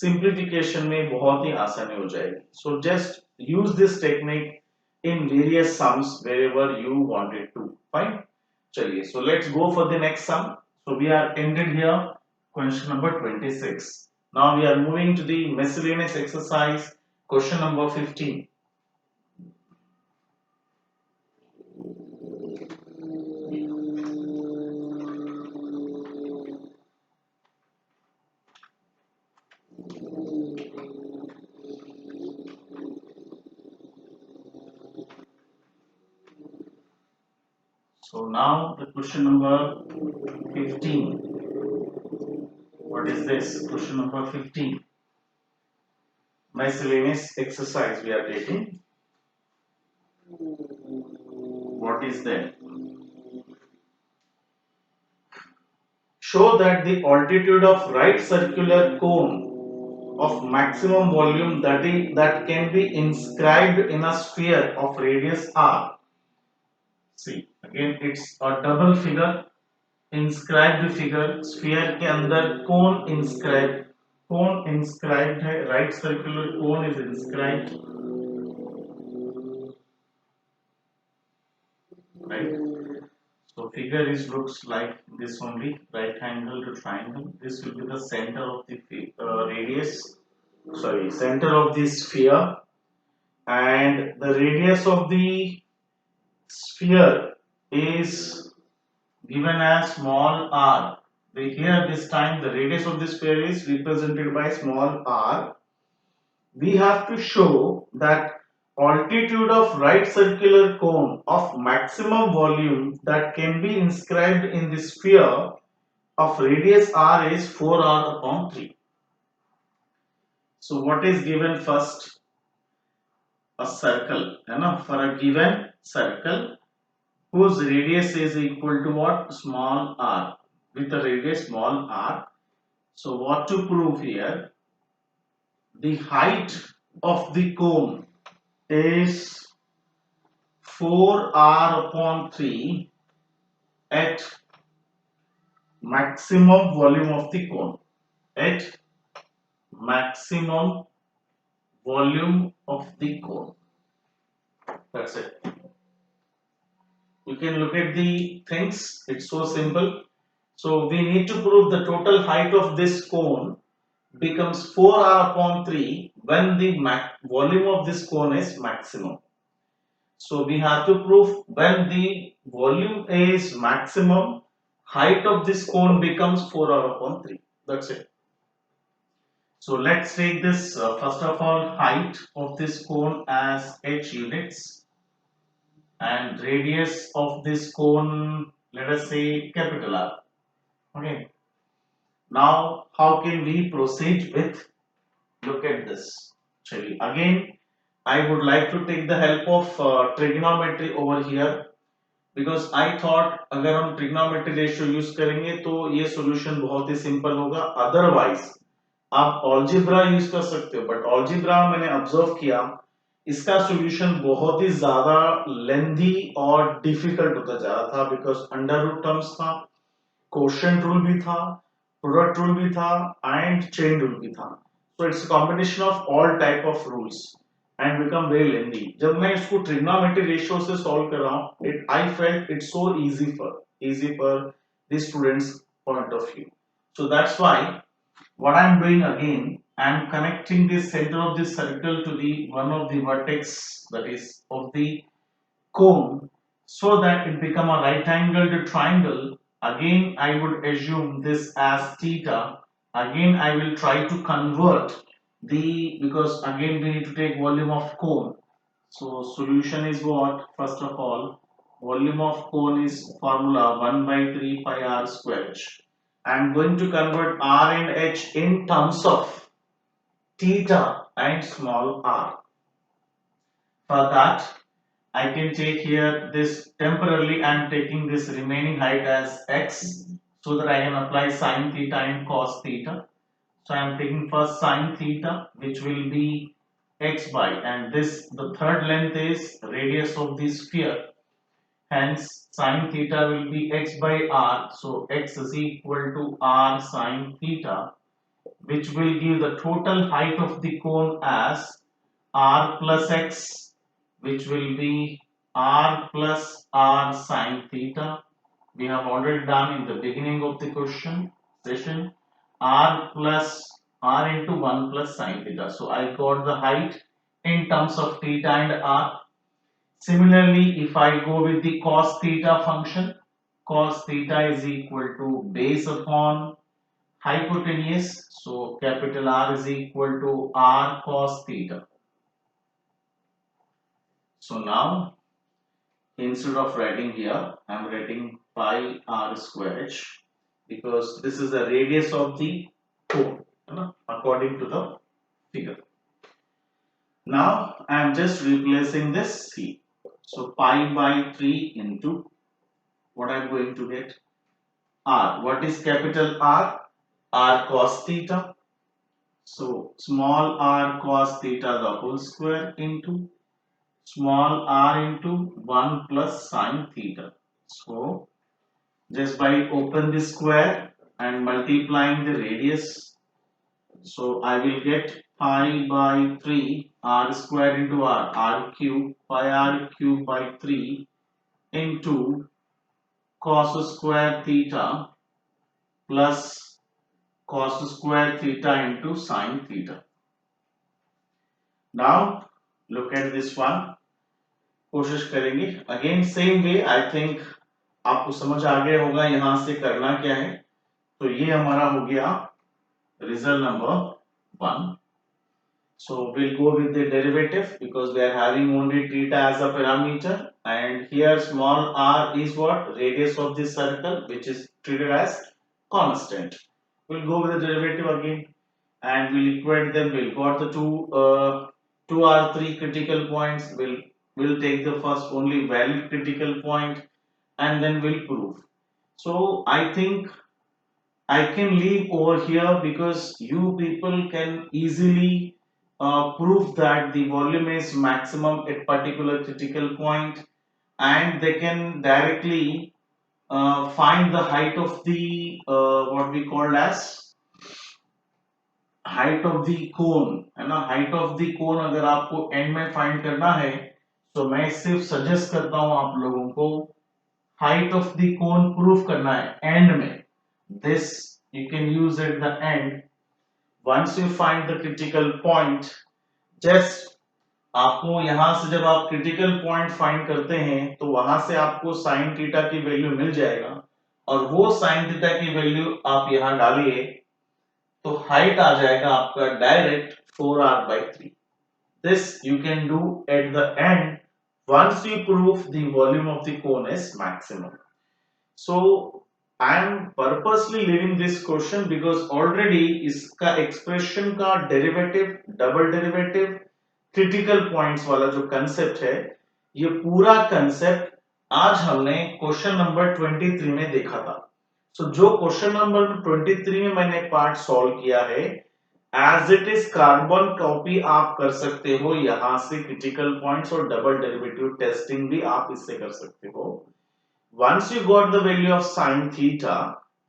सिंप्लीफिकेशन में बहुत ही आसानी हो जाएगी. So just use this technique in various sums wherever you wanted to. Fine. चलिए, so let's go for the next sum. So we are ended here. Question number 26. Now we are moving to the miscellaneous exercise. Question number 15. So now the question number 15. What is this? Question number 15. Miscellaneous exercise we are taking. What is that? Show that the altitude of right circular cone of maximum volume that can be inscribed in a sphere of radius r. See, again it's a double figure, inscribed figure, sphere के अंदर कौन inscribed है, right circular cone is inscribed, right? So figure is looks like this only, right angle to triangle. This will be the center of the radius, sorry, center of the sphere, and the radius of the sphere is given as small r. Here this time the radius of the sphere is represented by small r. We have to show that altitude of right circular cone of maximum volume that can be inscribed in the sphere of radius r is 4r upon 3. So what is given first? A circle, for a given circle whose radius is equal to what? Small r, with a radius small r. So what to prove here? The height of the cone is 4r upon 3 at maximum volume of the cone. At maximum volume of the cone. That's it. You can look at the things. It's so simple. So we need to prove the total height of this cone becomes 4r upon 3 when the volume of this cone is maximum. So we have to prove when the volume is maximum, height of this cone becomes 4r upon 3. That's it. So let's take this first of all, height of this cone as h units, and radius of this cone, let us say capital R. Okay. Now how can we proceed with, look at this. Actually, again I would like to take the help of trigonometry over here, because I thought अगर हम trigonometry ratio use करेंगे तो ये solution बहुत ही simple होगा. Otherwise आप algebra use कर सकते हो, but algebra मैंने observe किया इसका solution बहुत ही ज़्यादा lengthy और difficult होता जा रहा था, because under root terms था, quotient rule भी था, product rule भी था, and chain rule भी था. So it's a combination of all type of rules and become very lengthy. जब मैं इसको trigonometry ratio से solve कर रहा हूँ, I felt it's so easy for the students' point of view. So that's why what I'm doing again, I'm connecting the center of this circle to the one of the vertex, that is of the cone, so that it become a right angled triangle. Again I would assume this as theta. Again I will try to convert the, because again we need to take volume of cone. So solution is what? First of all, volume of cone is formula 1 by 3 pi r square h. I am going to convert r and h in terms of theta and small r. For that, I can take here this temporarily. I am taking this remaining height as x, so that I can apply sine theta and cos theta. So I am taking first sine theta, which will be x by, and this the third length is radius of the sphere. Hence sine theta will be x by r. So x is equal to r sine theta, which will give the total height of the cone as r plus x, which will be r plus r sine theta. We have already done in the beginning of the question session, r plus r into 1 plus sine theta. So I got the height in terms of theta and r. Similarly, if I go with the cos theta function, cos theta is equal to base upon hypotenuse. So capital R is equal to r cos theta. So now instead of writing here, I am writing pi r square h, because this is the radius of the cone, according to the figure. Now I am just replacing this c. So pi by 3 into what I am going to get? R. What is capital R? R cos theta. So small r cos theta the whole square into small r into 1 plus sine theta. So just by open the square and multiplying the radius, so I will get pi by 3 r square into r cube pi r cube by 3 into cos square theta plus cos square theta into sine theta. Now look at this one, कोशिश करेंगे again same way. I think आपको समझ आ गया होगा यहां से करना क्या है. तो ये हमारा हो गया result number 1. So we'll go with the derivative because we are having only theta as a parameter, and here small r is what radius of this circle which is treated as constant. We'll go with the derivative again and we'll equate them. We'll got the two or three critical points. We'll take the first only valid critical point and then we'll prove. So I think I can leave over here because you people can easily prove that the volume is maximum at particular critical point, and they can directly find the height of the what we call as height of the cone है ना. height of the cone अगर आपको end में find करना है तो मैं सिर्फ suggest करता हूं आप लोगों को height of the cone proof करना है end में. This you can use at the end. Once you find the critical point, just आपको यहां से जब आप क्रिटिकल पॉइंट फाइंड करते हैं तो वहां से आपको साइन थीटा की वैल्यू मिल जाएगा और वो साइन थीटा की वैल्यू आप यहां डालिए तो हाइट आ जाएगा आपका direct 4r/3. This you can do at the end once you prove the volume of the cone is maximum. So I am purposely leaving this question because already इसका expression का derivative, double derivative, critical points वाला जो concept है, ये पूरा concept आज हमने question number 23 में देखा था. सो जो क्वेश्चन नंबर 23 में मैंने पार्ट सॉल्व किया है as it is carbon copy आप कर सकते हो यहां से क्रिटिकल पॉइंट्स और डबल डेरिवेटिव टेस्टिंग भी आप इससे कर सकते हो. Once you got the value of sine theta,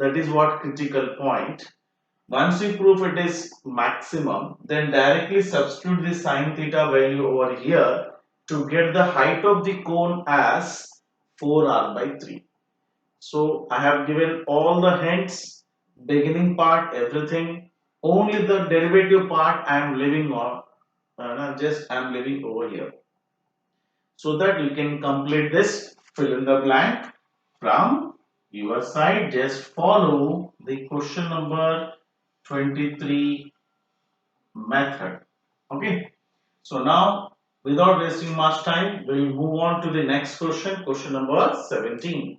that is what critical point. Once you prove it is maximum, then directly substitute the sine theta value over here to get the height of the cone as 4r/3. So I have given all the hints, beginning part, everything. Only the derivative part I am leaving on. Just I am leaving over here so that you can complete this. Fill in the blank from your side. Just follow the question number 23 method. Okay. So now without wasting much time, we'll move on to the next question. Question number 17.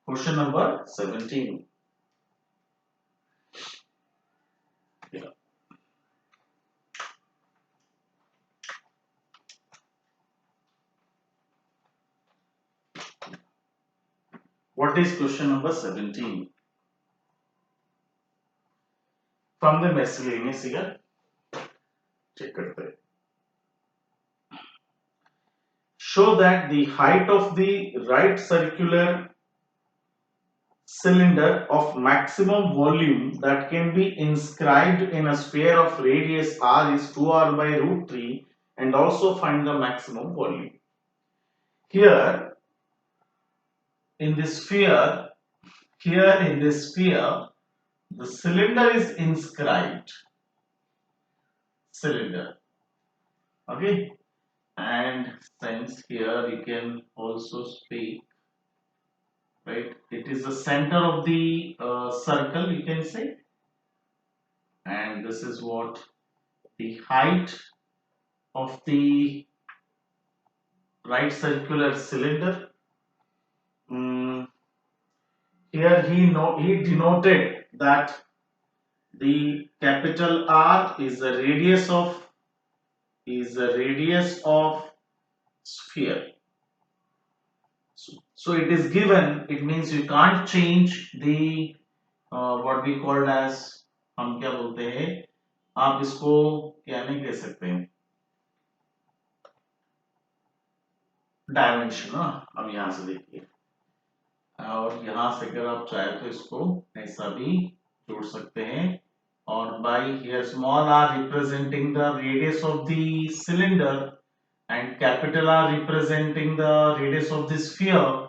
Question number 17. Yeah. What is question number 17? From the miscellaneous here. Check it. Show that the height of the right circular cylinder of maximum volume that can be inscribed in a sphere of radius r is 2r/√3 and also find the maximum volume. Here in this sphere, the cylinder is inscribed. Cylinder. Okay. And since here you can also speak, right? It is the center of the circle, you can say. And this is what the height of the right circular cylinder. Here he denoted that the capital R is the radius of sphere. So it is given. It means you can't change the what we call as हम क्या बोलते हैं, आप इसको क्या नहीं कह सकते, डायमेंशन। अब यहां से देखिए, और यहां से अगर आप चाहे तो इसको ऐसा भी जोड़ सकते हैं, और by here small r representing the radius of the cylinder and capital R representing the radius of the sphere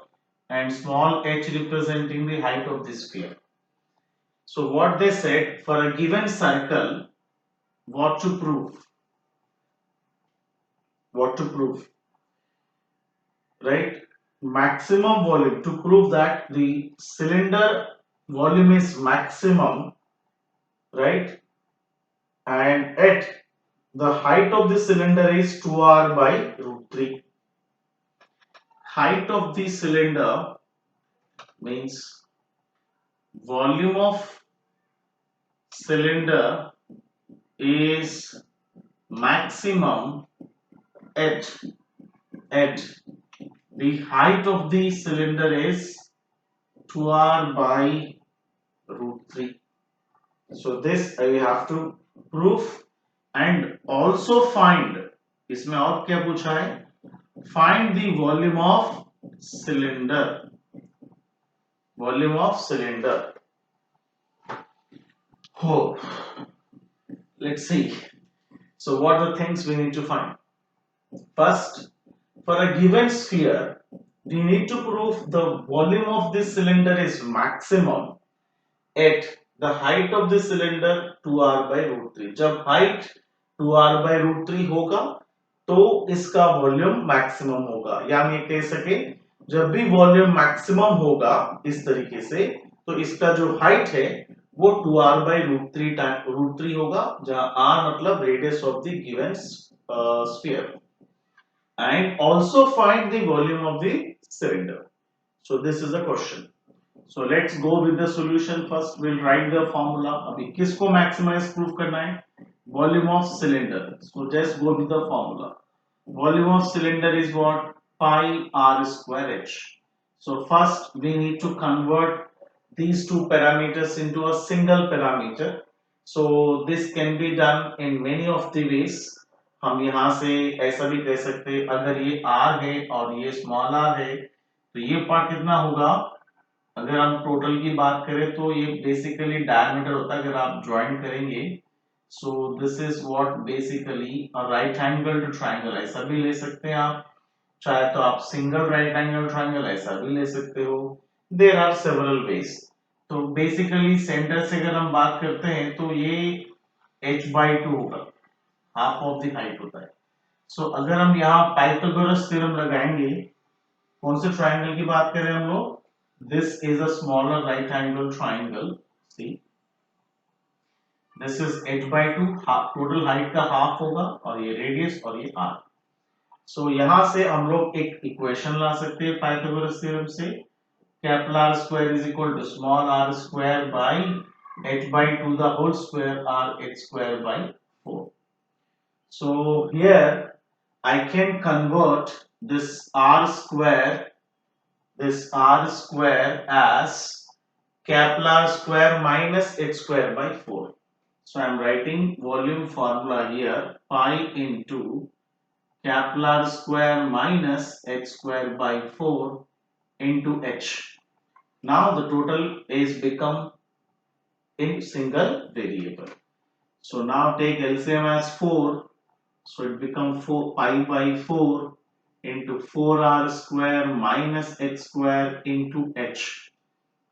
and small h representing the height of the sphere. So what they said, for a given circle, what to prove? What to prove? Right? Maximum volume, to prove that the cylinder volume is maximum, right? And at the height of the cylinder is 2r by root 3. Height of the cylinder means volume of cylinder is maximum at the height of the cylinder is 2r by root 3. So this I have to prove and also find, इसमें और क्या पूछा है, find the volume of cylinder, volume of cylinder. Oh, let's see. So what are the things we need to find? First, for a given sphere, we need to prove the volume of this cylinder is maximum at the height of the cylinder 2r by root 3. जब height 2r by root 3 होगा तो इसका volume maximum होगा, या हम ये कह सके जब भी वॉल्यूम मैक्सिमम होगा इस तरीके से, तो इसका जो हाइट है वो 2r by root 3 होगा, जहां r मतलब radius of the given sphere, and also find the volume of the cylinder. So this is the question. So let's go with the solution first. We'll write the formula. अभी किसको maximize proof करना है? Volume of cylinder. So just go with the formula. Volume of cylinder is what? Pi r square h. So first we need to convert these two parameters into a single parameter. So this can be done in many of the ways. हम यहाँ से ऐसा भी कह सकते हैं, अगर ये r है और ये स्मॉल r है तो ये पार्ट कितना होगा, अगर हम टोटल की बात करें तो ये बेसिकली डायमीटर होता है, अगर आप ज्वाइन करेंगे। So this is what basically a right angle to triangle, ऐसा भी ले सकते हैं आप, चाहे तो आप सिंगल राइट एंगल ट्रायंगल ऐसा भी ले सकते हो, देयर आर सेवरल वेज। तो बेसिकली सेंटर से अगर हम बात करते हैं तो ये h/2 होगा, हाफ ऑफ द हाइट होता है। सो अगर हम यहाँ पाइथागोरस थ्योरम लगाएंगे, कौन से ट्रायंगल की बात करें हम लोग, this is a smaller right angle triangle, see this is h/2, total height का हाफ होगा और ये रेडियस और ये r। सो यहां से हम लोग एक इक्वेशन ला सकते हैं पाइथागोरस थ्योरम से, capital R square is equal to small r square by h/2 the whole square r h square by 4. So here I can convert this r square as capital R square minus h square by 4. So I am writing volume formula here, pi into capital R square minus h square by 4 into h. Now the total is become in single variable. So now take LCM as 4. So it becomes 4 pi by 4 into 4r square minus h square into h.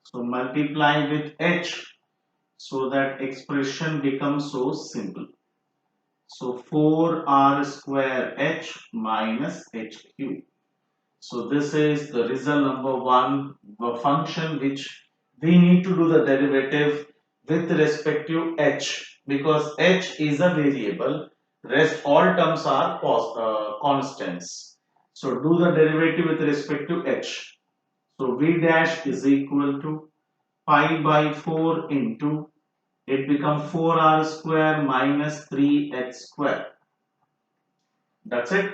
So multiply with h, so that expression becomes so simple. So 4r square h minus h cube. So this is the result number 1, the function which we need to do the derivative with respect to h, because h is a variable, rest all terms are constants. So do the derivative with respect to h. So v dash is equal to pi by 4 into, it becomes 4r square minus 3h square. That's it.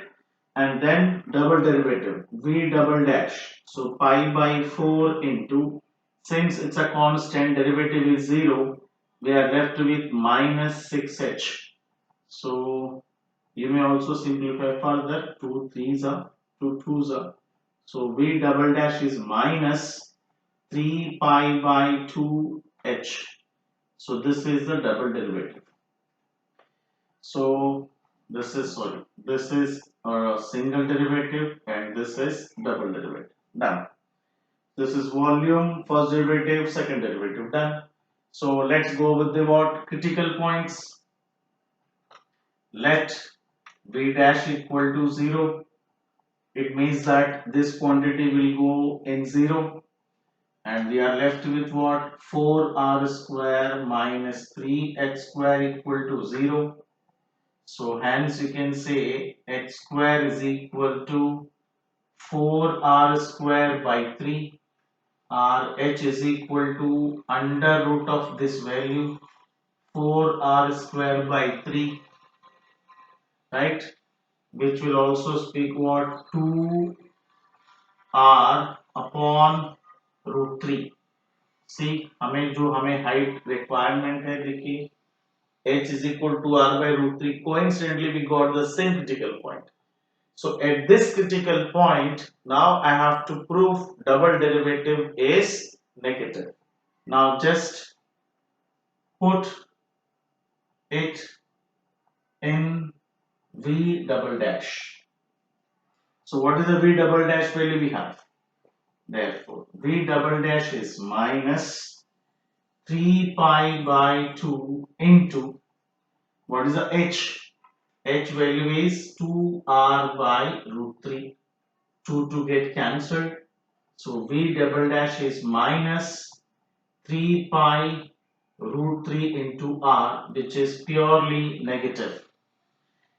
And then double derivative, v double dash. So pi by 4 into, since it's a constant, derivative is 0, we are left with minus 6h. So you may also simplify further. 2 3s are 2 2s are. So v double dash is minus 3 pi by 2h. So this is the double derivative. So this is sorry. This is a single derivative and this is double derivative. Done. This is volume, first derivative, second derivative. Done. So let's go with the what critical points. Let v dash equal to 0. It means that this quantity will go in 0 and we are left with what 4r square minus 3h square equal to 0. So hence you can say h square is equal to 4r square by 3. R h is equal to under root of this value 4r square by 3, right, which will also speak what 2r upon root 3. See हमें जो हमें height requirement है देखिए h is equal to r by root 3. Coincidentally we got the same critical point. So at this critical point now I have to prove double derivative is negative. Now just put it in v double dash. So what is the v double dash value we have? Therefore v double dash is minus 3 pi by 2 into what is the h? H value is 2r by root 3. 2 to get cancelled. So v double dash is minus 3 pi root 3 into r, which is purely negative.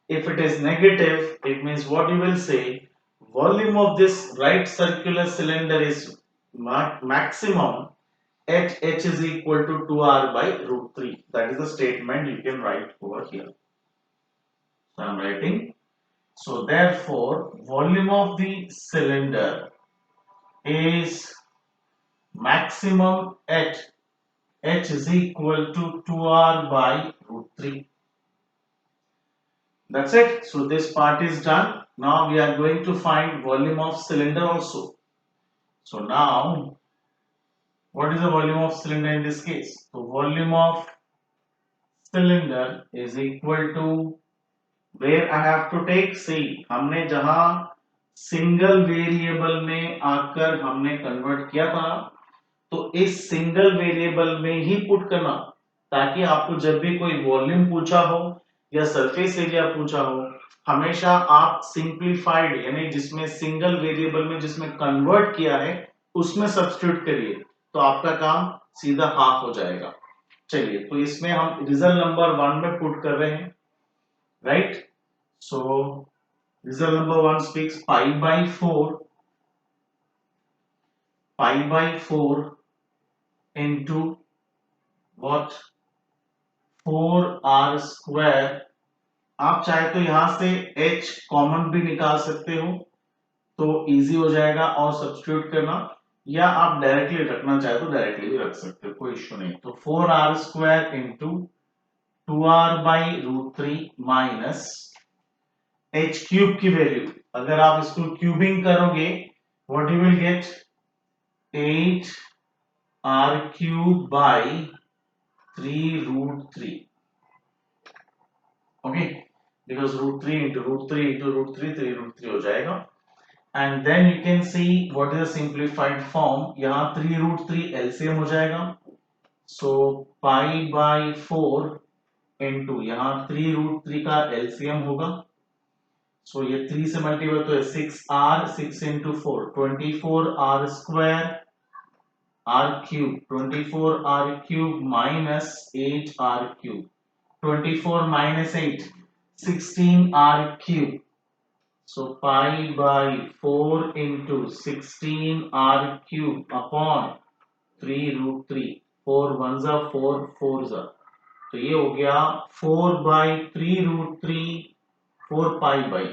If it is negative, it means what you will say, volume of this right circular cylinder is maximum at h is equal to 2r by root 3. That is the statement you can write over here. So I am writing. So therefore, volume of the cylinder is maximum at h is equal to 2r by root 3. That's it. So this part is done. Now we are going to find volume of cylinder also. So now what is the volume of cylinder in this case? So volume of cylinder is equal to where I have to take see हमने जहां single variable में आकर हमने convert किया था तो इस single variable में ही पुट करना ताकि आपको जब भी कोई वॉल्यूम पूछा हो या सरफेस एरिया पूछा हो हमेशा आप सिंप्लीफाइड यानी जिसमें सिंगल वेरिएबल में जिसमें कन्वर्ट किया है उसमें सब्स्टिट्यूट करिए तो आपका काम सीधा हाफ हो जाएगा. चलिए तो इसमें हम रिजल्ट नंबर 1 में पुट कर रहे हैं, right. So result number 1 speaks pi by 4 into what 4r square. आप चाहे तो यहां से h कॉमन भी निकाल सकते हो तो इजी हो जाएगा और सब्स्टिट्यूट करना या आप डायरेक्टली रखना चाहे तो डायरेक्टली भी रख सकते हो, कोई इश्यू नहीं. तो 4r square into 2r by root 3 minus h cube की वैल्यू अगर आप इसको क्यूबिंग करोगे what you will get 8r cube by 3 root 3. Okay, because root 3 into root 3 into root 3 3 root 3 हो जाएगा. And then you can see what is the simplified form. यहाँ 3 root 3 LCM हो जाएगा. So pi by 4 into यहाँ 3 root 3 का LCM होगा. So ये 3 से मल्टीप्लाई तो है 6r 6 into 4 24r square r cube 24r cube minus 8r cube 24 minus 8 16r cube. So pi by 4 into 16r cube upon 3 root 3. 4 ones are 4 fours are. तो ये हो गया 4 by 3 root 3 4 pi by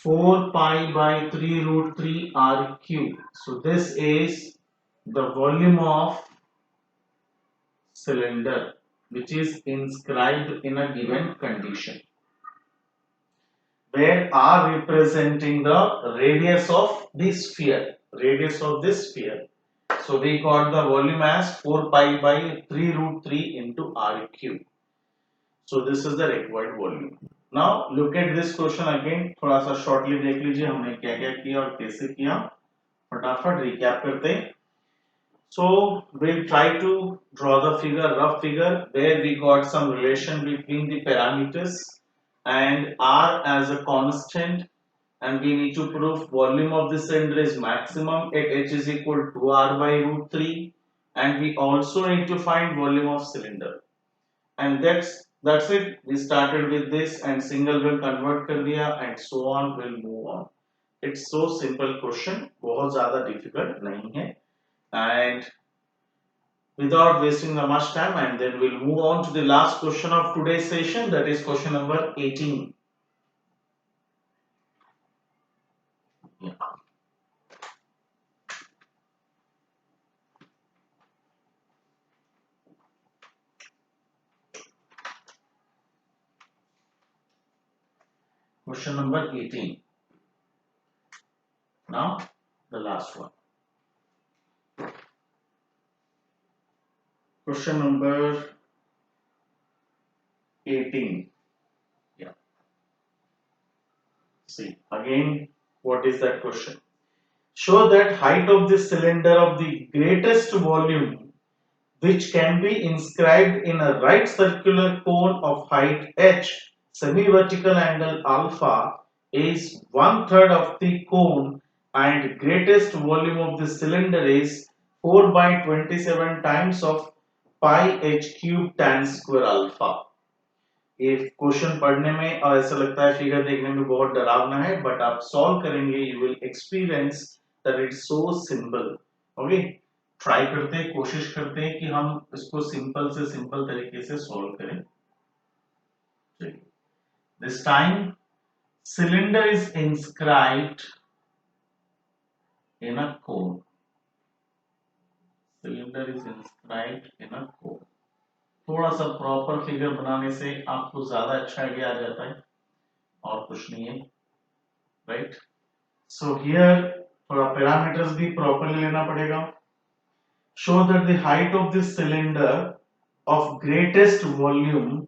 4 pi by 3 root 3 r cube. So this is the volume of cylinder which is inscribed in a given condition, where r representing the radius of this sphere, radius of this sphere. So we got the volume as 4 pi by 3 root 3 into r cube. So this is the required volume. Now look at this question again. थोड़ा सा shortly देख लीजिए हमने क्या क्या किया और कैसे किया. फटाफट recap करते हैं. So we'll try to draw the figure, rough figure, where we got some relation between the parameters and r as a constant, and we need to prove volume of the cylinder is maximum at h is equal to r by root 3, and we also need to find volume of cylinder. And that's it. We started with this and single will convert कर दिया and so on. Will move on. It's so simple question, बहुत ज़्यादा difficult नहीं है. And without wasting the much time, and then we'll move on to the last question of today's session, that is question number 18. Yeah. Question number 18. Now the last one. Question number 18. Yeah. See again, what is that question? Show that height of the cylinder of the greatest volume which can be inscribed in a right circular cone of height h, semi-vertical angle alpha is 1/3 of the cone, and greatest volume of the cylinder is 4 by 27 times of pi h cube tan square alpha. ये question पढ़ने में और ऐसा लगता है figure देखने में बहुत डरावना है, बट आप सॉल्व करेंगे you will experience that it's so simple. Okay, try करते हैं, कोशिश करते हैं कि हम इसको सिंपल से सिंपल तरीके से सॉल्व करें. This time cylinder is inscribed in a cone. Cylinder is inscribed in a cone. थोड़ा सा प्रॉपर फिगर बनाने से आपको ज्यादा अच्छा आइडिया आ जाता है और कुछ नहीं है, राइट. सो हियर थोड़ा पैरामीटर्स भी प्रॉपरली लेना पड़ेगा. Show that the height of this cylinder of greatest volume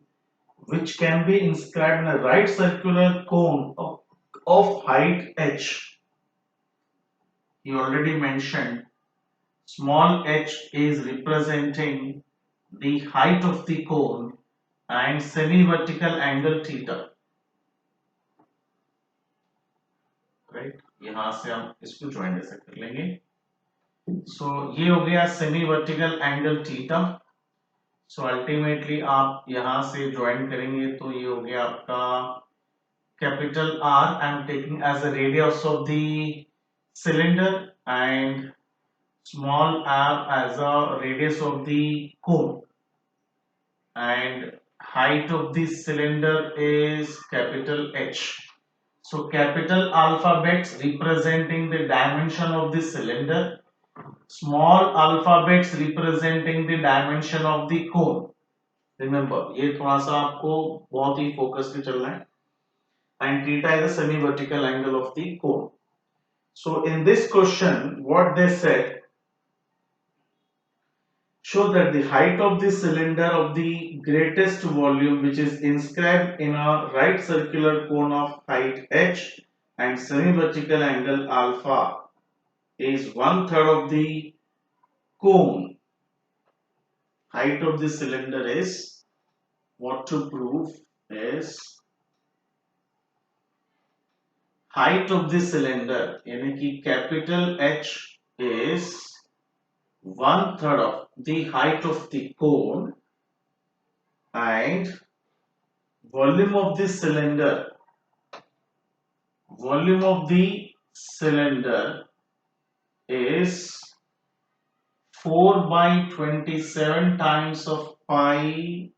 which can be inscribed in a right circular cone of height h. He already mentioned small h is representing the height of the cone and semi-vertical angle theta. Right? यहां से हम इसको join ऐसे कर लेंगे. So ये हो गया semi-vertical angle theta. So ultimately आप यहां से ज्वाइन करेंगे तो ये हो गया आपका capital R. I am taking as a radius of the cylinder and small r as a radius of the cone, and height of the cylinder is capital H. So capital alphabets representing the dimension of the cylinder, small alphabets representing the dimension of the cone. Remember, ये थोड़ा सा आपको बहुत ही focus में चलना है. And theta is the semi-vertical angle of the cone. So in this question, what they said, show that the height of the cylinder of the greatest volume which is inscribed in a right circular cone of height h and semi-vertical angle alpha is 1/3 of the cone. Height of the cylinder is, what to prove is height of the cylinder यानी कि capital H is 1/3 of the height of the cone, and volume of the cylinder is 4 by 27 times of pi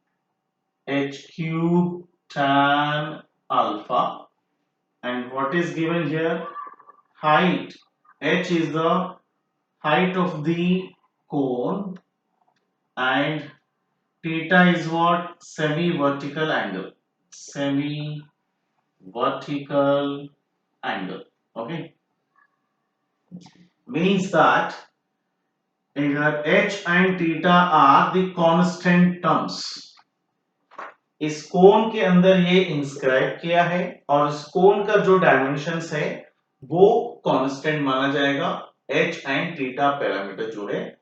h cube tan alpha. And what is given here? Height h is the height of the cone, and theta is what? Semi-vertical angle. Semi-vertical angle. Okay. Means that either h and theta are the constant terms. इस कोण के अंदर ये inscribe किया है और इस कोण का जो डायमेंशंस है वो कांस्टेंट माना जाएगा. h and theta पैरामीटर जो है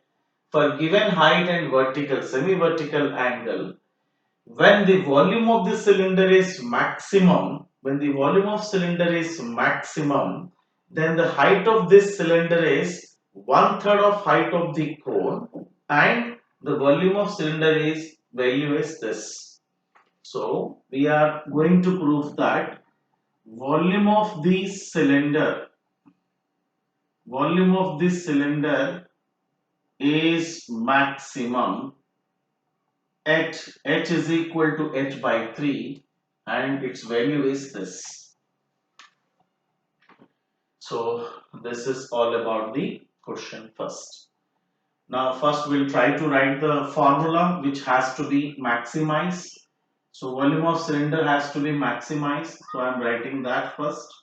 for given height and vertical semi vertical angle, when the volume of the cylinder is maximum, then the height of this cylinder is 1/3 of height of the cone and the volume of cylinder is value is this. So we are going to prove that volume of the cylinder is maximum at h is equal to h by 3 and its value is this. So this is all about the question first. Now first we'll try to write the formula which has to be maximized. So volume of cylinder has to be maximized. So I am writing that first.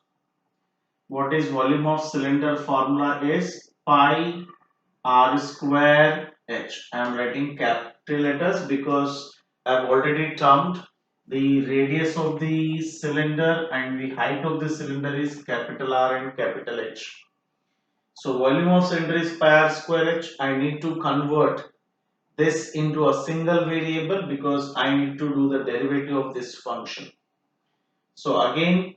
What is volume of cylinder? Formula is pi r square h. I am writing capital letters because I have already termed the radius of the cylinder and the height of the cylinder is capital R and capital H. So volume of cylinder is pi r square h. I need to convert this into a single variable because I need to do the derivative of this function. So again,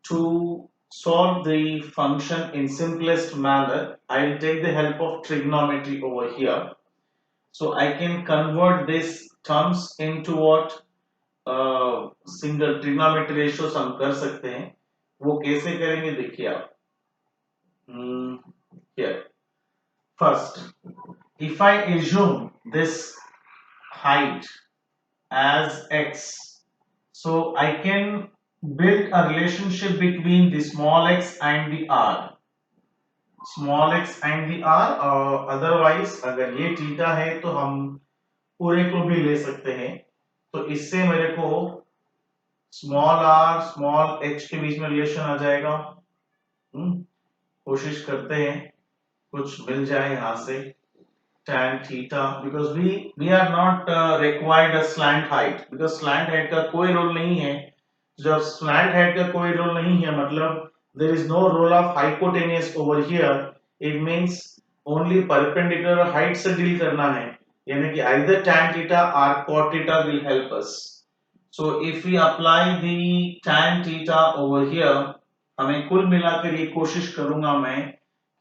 to solve the function in simplest manner, I will take the help of trigonometry over here. So I can convert this terms into what? Single trigonometry ratios हम कर सकते हैं. वो कैसे करेंगे देखिए आप. Here first, if I assume this height as x, so I can build a relationship between the small x and the r. Otherwise अगर ये थीटा है तो हम पूरे को भी ले सकते हैं. तो इससे मेरे को स्मॉल r स्मॉल h के बीच में रिलेशन आ जाएगा. कोशिश करते हैं कुछ मिल जाए यहाँ से. tan theta, because we are not required a slant height, because slant height का कोई रोल नहीं है. जब slant height का कोई रोल नहीं है मतलब there is no role of hypotenuse over here. It means only perpendicular height से डील करना है. यानी कि either tan theta or cot theta will help us. So if we apply the tan theta over here, हमें कुल मिलाकर ये कोशिश करूंगा मैं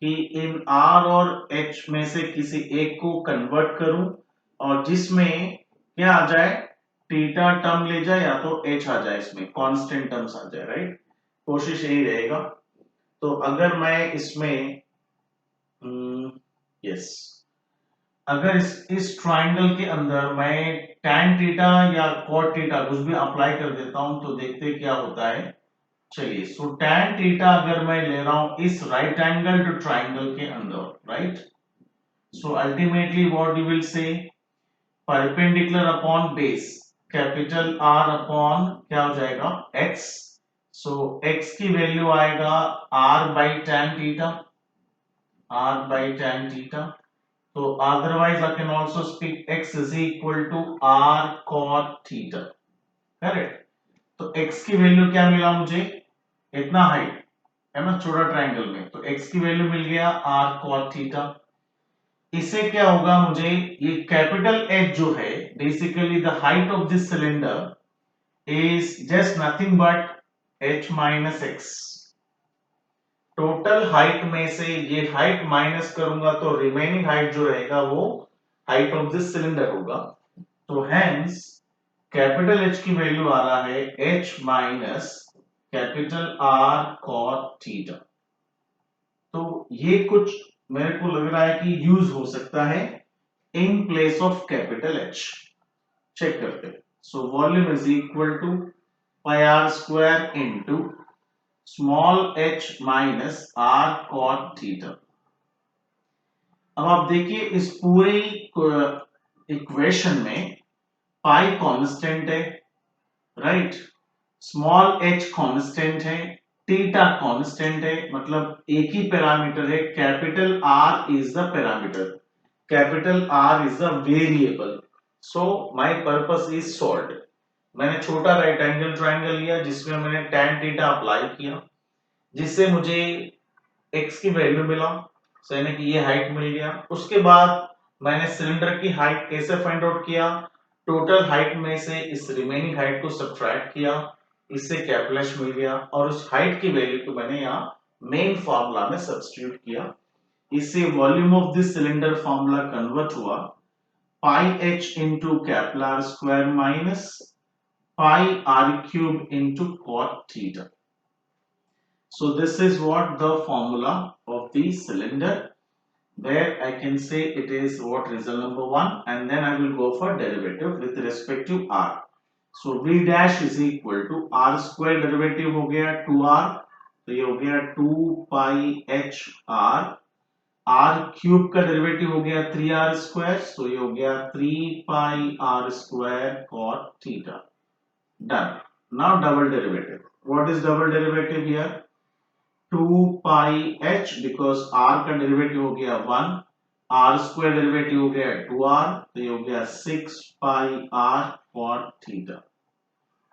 कि इन R और H में से किसी एक को कन्वर्ट करूं और जिसमें क्या आ जाए, थीटा टर्म ले जाए या तो H आ जाए, इसमें कांस्टेंट टर्म्स आ जाए. राइट, कोशिश यही रहेगा. तो अगर मैं इसमें यस अगर इस ट्राइंगल के अंदर मैं tan थीटा या cot थीटा कुछ भी अप्लाई कर देता हूं तो देखते क्या होता है. चलिए, सो tan थीटा अगर मैं ले रहा हूं इस राइट एंगल टू ट्राइंगल के अंदर, right, so ultimately what you will say perpendicular upon base capital R upon क्या हो जाएगा x. सो x की वैल्यू आएगा R बाई tan थीटा. तो otherwise I can also speak x is equal to R cot theta. Correct. तो x की value क्या मिला मुझे, इतना हाइट है ना छोटा ट्रायंगल में, तो x की वैल्यू मिल गया R cot थीटा. इससे क्या होगा, मुझे ये कैपिटल H जो है basically the height of this cylinder is just nothing but h minus x. Total height में से ये हाइट माइनस करूंगा तो रिमेनिंग हाइट जो रहेगा वो हाइट ऑफ दिस सिलेंडर होगा. तो हेंस कैपिटल H की वैल्यू आ रहा है h minus capital R cot theta. तो ये कुछ मेरे को लग रहा है कि यूज हो सकता है in place of capital H. Check करते हैं. So volume is equal to pi r square into small h minus R cot theta. अब आप देखिए इस पूरे इक्वेशन में पाई कांस्टेंट है, राइट, स्मॉल h कांस्टेंट है, थीटा कांस्टेंट है, मतलब एक ही पैरामीटर है, capital R is the parameter, capital R is the variable, so my purpose is solved. मैंने छोटा राइट एंगल ट्रायंगल लिया जिसमें मैंने tan थीटा अप्लाई किया, जिससे मुझे x की वैल्यू मिला, यानी कि ये हाइट मिल गया। उसके बाद मैंने सिलेंडर की हाइट कैसे फाइंड आउट किया, टोटल हाइट में से इस रिमेनिंग हाइट को सब्ट्रैक्ट किया, इससे कैपिटल मिल गया, और उस हाइट की वैल्यू को मैंने यहाँ मेन फार्मूला में सब्स्टिट्यूट किया, इससे volume of this cylinder formula convert हुआ पाई h into capital R square minus pi R cube into cot theta. So this is what the formula of the cylinder, where I can say it is what result number 1, and then I will go for derivative with respect to R. So V dash is equal to R square derivative हो गया 2R, तो ये हो गया 2 pi h R, R cube का derivative हो गया 3R square, तो ये हो गया 3 pi R square cot theta. Done. Now double derivative. What is double derivative here? 2 pi h, because r का डेरिवेटिव हो गया 1, r स्क्वायर डेरिवेटिव हो गया 2r, तो ये हो गया 6 pi r cot theta.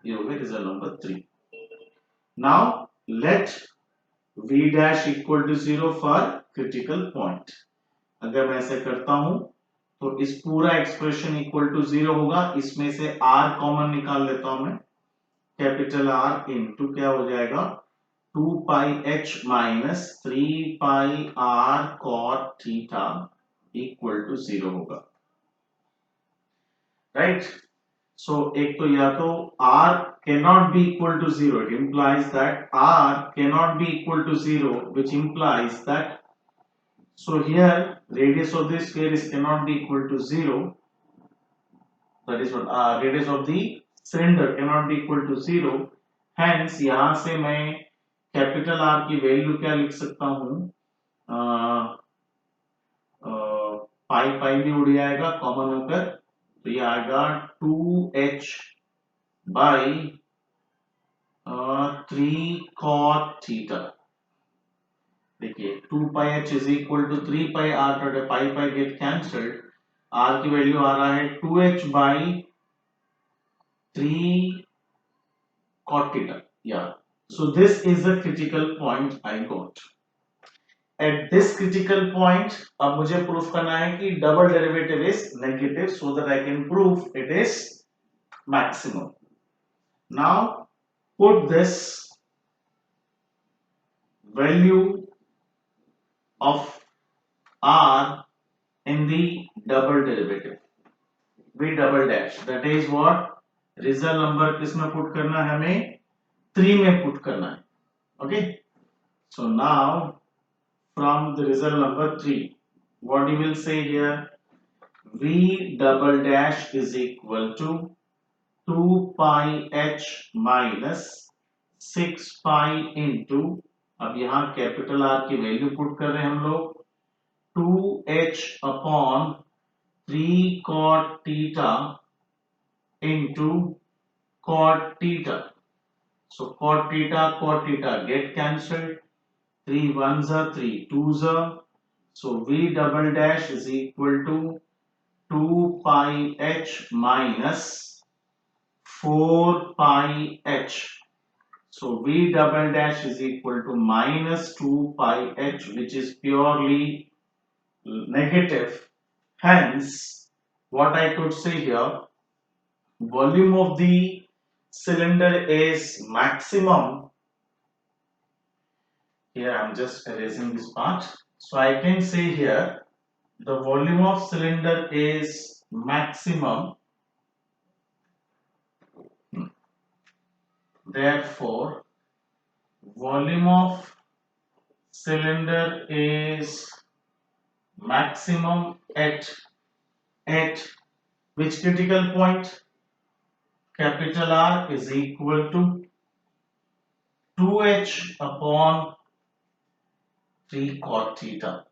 ये हो गया result number 3. Now let v dash equal to 0 for critical point. अगर मैं ऐसे करता हूं तो इस पूरा एक्सप्रेशन इक्वल टू 0 होगा, इसमें से r कॉमन निकाल लेता हूं मैं, कैपिटल R इंटू क्या हो जाएगा 2 pi h minus 3 pi r cot theta equal to 0 होगा, राइट। सो एक तो या तो r cannot be equal to 0, it implies that r cannot be equal to 0, which implies that, so here radius of this sphere is cannot be equal to 0, that is what radius of the cylinder cannot be equal to 0, hence यहां से मैं capital R की value क्या लिख सकता हूं, पाई पाई भी उड़ जाएगा कॉमन होकर, तो ये आएगा 2h बाई 3 cot थीटा। देखिए 2 pi h is equal to 3 pi r, तो pi pi get cancelled, r की वैल्यू आ रहा है 2h by 3 cot theta, yeah, so this is the critical point I got. At this critical point अब मुझे proof करना है कि double derivative is negative, so that I can prove it is maximum. Now put this value of r in the double derivative, v double dash, that is what result number किसमें put करना है, हमें 3 में put करना है, okay. So now from the result number 3, what you will say here, v double dash is equal to 2 pi h minus 6 pi into, अब यहां capital R की वैल्यू पुट कर रहे हैं हम लोग, 2h upon 3 cot theta into cot theta. So cot theta get cancelled, 3 ones are 3 twos are, so v double dash is equal to 2 pi h minus 4 pi h, so v double dash is equal to minus 2 pi h, which is purely negative, hence what I could say here, volume of the cylinder is maximum. Here I am just erasing this part, so I can say here the volume of cylinder is maximum, therefore volume of cylinder is maximum at which critical point, capital R is equal to 2h upon 3 cot theta.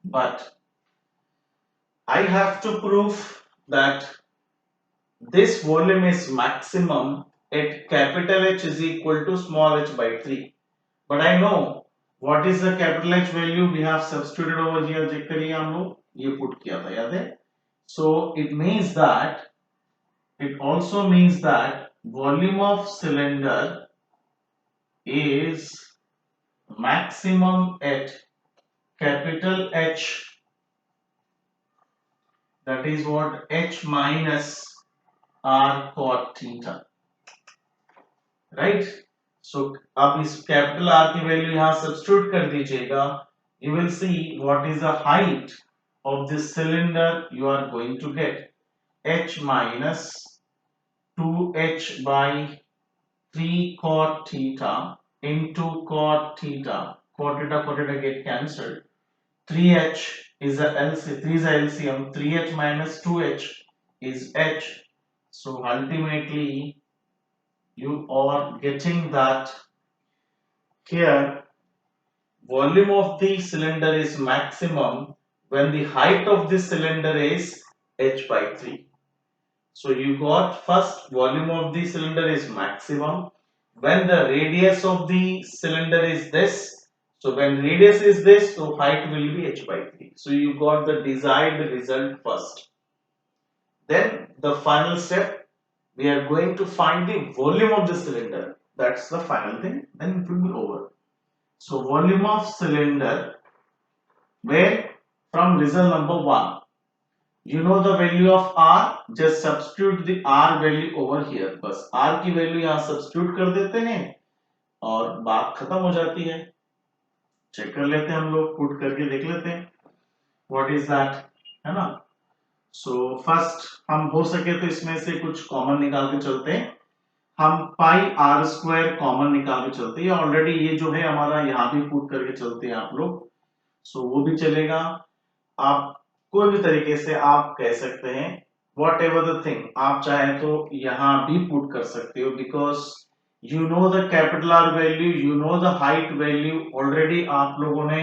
But I have to prove that this volume is maximum at capital H is equal to small h by 3. But I know what is the capital H value we have substituted over here. check करिए हम लोग ये put किया था याद है. So it also means that volume of cylinder is maximum at capital H, that is what H minus R cot theta, right? So आप इस capital R की वैल्यू यहाँ substitute कर दीजिएगा. You will see what is the height of this cylinder you are going to get. H minus 2h by 3 cot theta into cot theta. Cot theta get cancelled. 3h is a LCM. 3 is a LCM. 3h minus 2h is h. So ultimately you are getting that here volume of the cylinder is maximum when the height of the cylinder is h by 3. So you got first volume of the cylinder is maximum when the radius of the cylinder is this. So when radius is this, so height will be h by 3. So you got the desired result first. Then the final step, we are going to find the volume of the cylinder. That's the final thing. Then it will be over. So volume of cylinder, where from result number 1. You know the value of R, just substitute the R value over here. बस R की value यहाँ substitute कर देते हैं और बात खत्म हो जाती है. चेक कर लेते हैं हम लोग, पुट करके देख लेते हैं व्हाट इज दैट, है ना. सो फर्स्ट हम हो सके तो इसमें से कुछ कॉमन निकाल के चलते हैं. हम पाई आर स्क्वायर कॉमन निकाल के चलते हैं. ऑलरेडी ये जो है हमारा यहाँ भी पुट करके चलते हैं आप लोग. सो वो भी चलेगा. आप कोई भी तरीके से आप कह सकते हैं वॉट एवर द थिंग. आप चाहे तो यहां भी पुट कर सकते हो because you know the capital R value, you know the height value. Already आप लोगों ने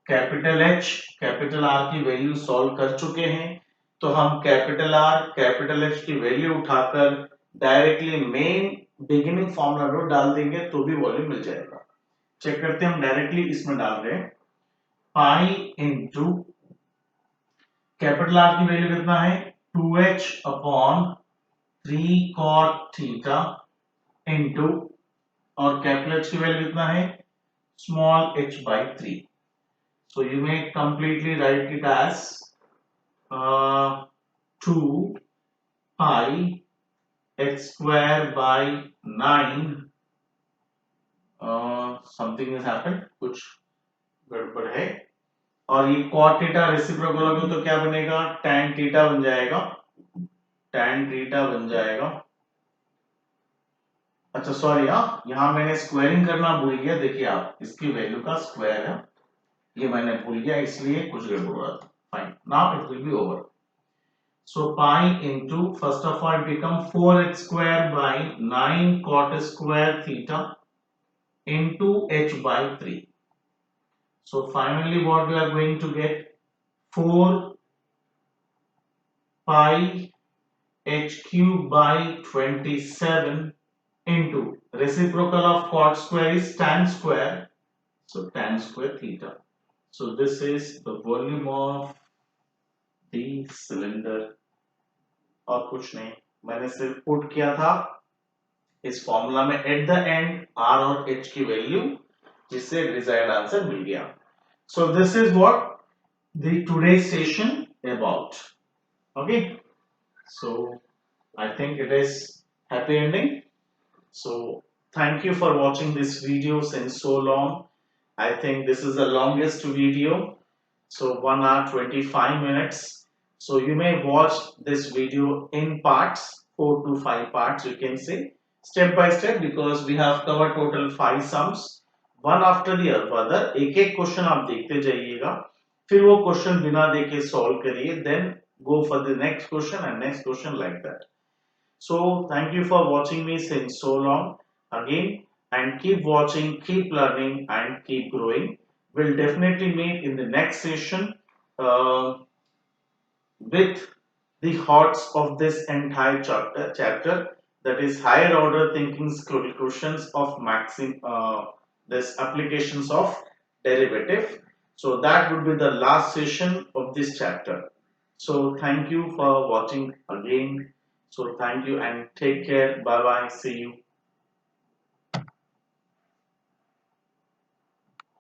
कैपिटल एच कैपिटल आर की वैल्यू सॉल्व कर चुके हैं. तो हम कैपिटल आर कैपिटल एच की वैल्यू उठाकर डायरेक्टली मेन बिगिनिंग फॉर्मूला में डाल देंगे तो भी वॉल्यूम मिल जाएगा. चेक करते हैं. हम डायरेक्टली इसमें डाल रहे हैं पाई इंटू कैपिटल आर की वैल्यू कितना है 2h upon 3 cot theta into और कैपिटल एच की वैल्यू कितना है small h by 3. So you may completely write it as 2 pi x square by 9. Something has happened, कुछ गड़बड़ है. और ये cot थीटा रेसिप्रोकल होगा तो क्या बनेगा tan थीटा बन जाएगा. tan थीटा बन जाएगा. अच्छा सॉरी, हाँ यहाँ मैंने स्क्वायरिंग करना भूल गया. देखिए आप इसकी वैल्यू का स्क्वायर है, ये मैंने भूल गया इसलिए कुछ गड़बड़ हो रहा था. Fine, now it will be over. So pi into first of all become 4x square by 9 cot square theta into h by 3. So finally what we are going to get 4 pi h cube by 27 into reciprocal of cot square is tan square, so tan square theta. So this is the volume of the cylinder. और कुछ नहीं, मैंने सिर्फ put किया था इस formula में at the end r और h की वैल्यू, जिससे डिजायर्ड आंसर मिल गया. सो this is what the today session about. Okay, so I think it is happy ending. So thank you for watching this video since so long. I think this is the longest video. So 1 hour 25 minutes. So you may watch this video in parts, 4 to 5 parts you can say, step by step, because we have covered total 5 sums. One after the other. एक एक question आप देखते जाइएगा, फिर वो question बिना देखे solve करिए, then go for the next question and next question like that. So thank you for watching me since so long again, and keep watching, keep learning and keep growing. We'll definitely meet in the next session with the hearts of this entire chapter, that is higher order thinking's questions of this applications of derivative. So that would be the last session of this chapter. So thank you for watching again. So thank you and take care. Bye bye. See you.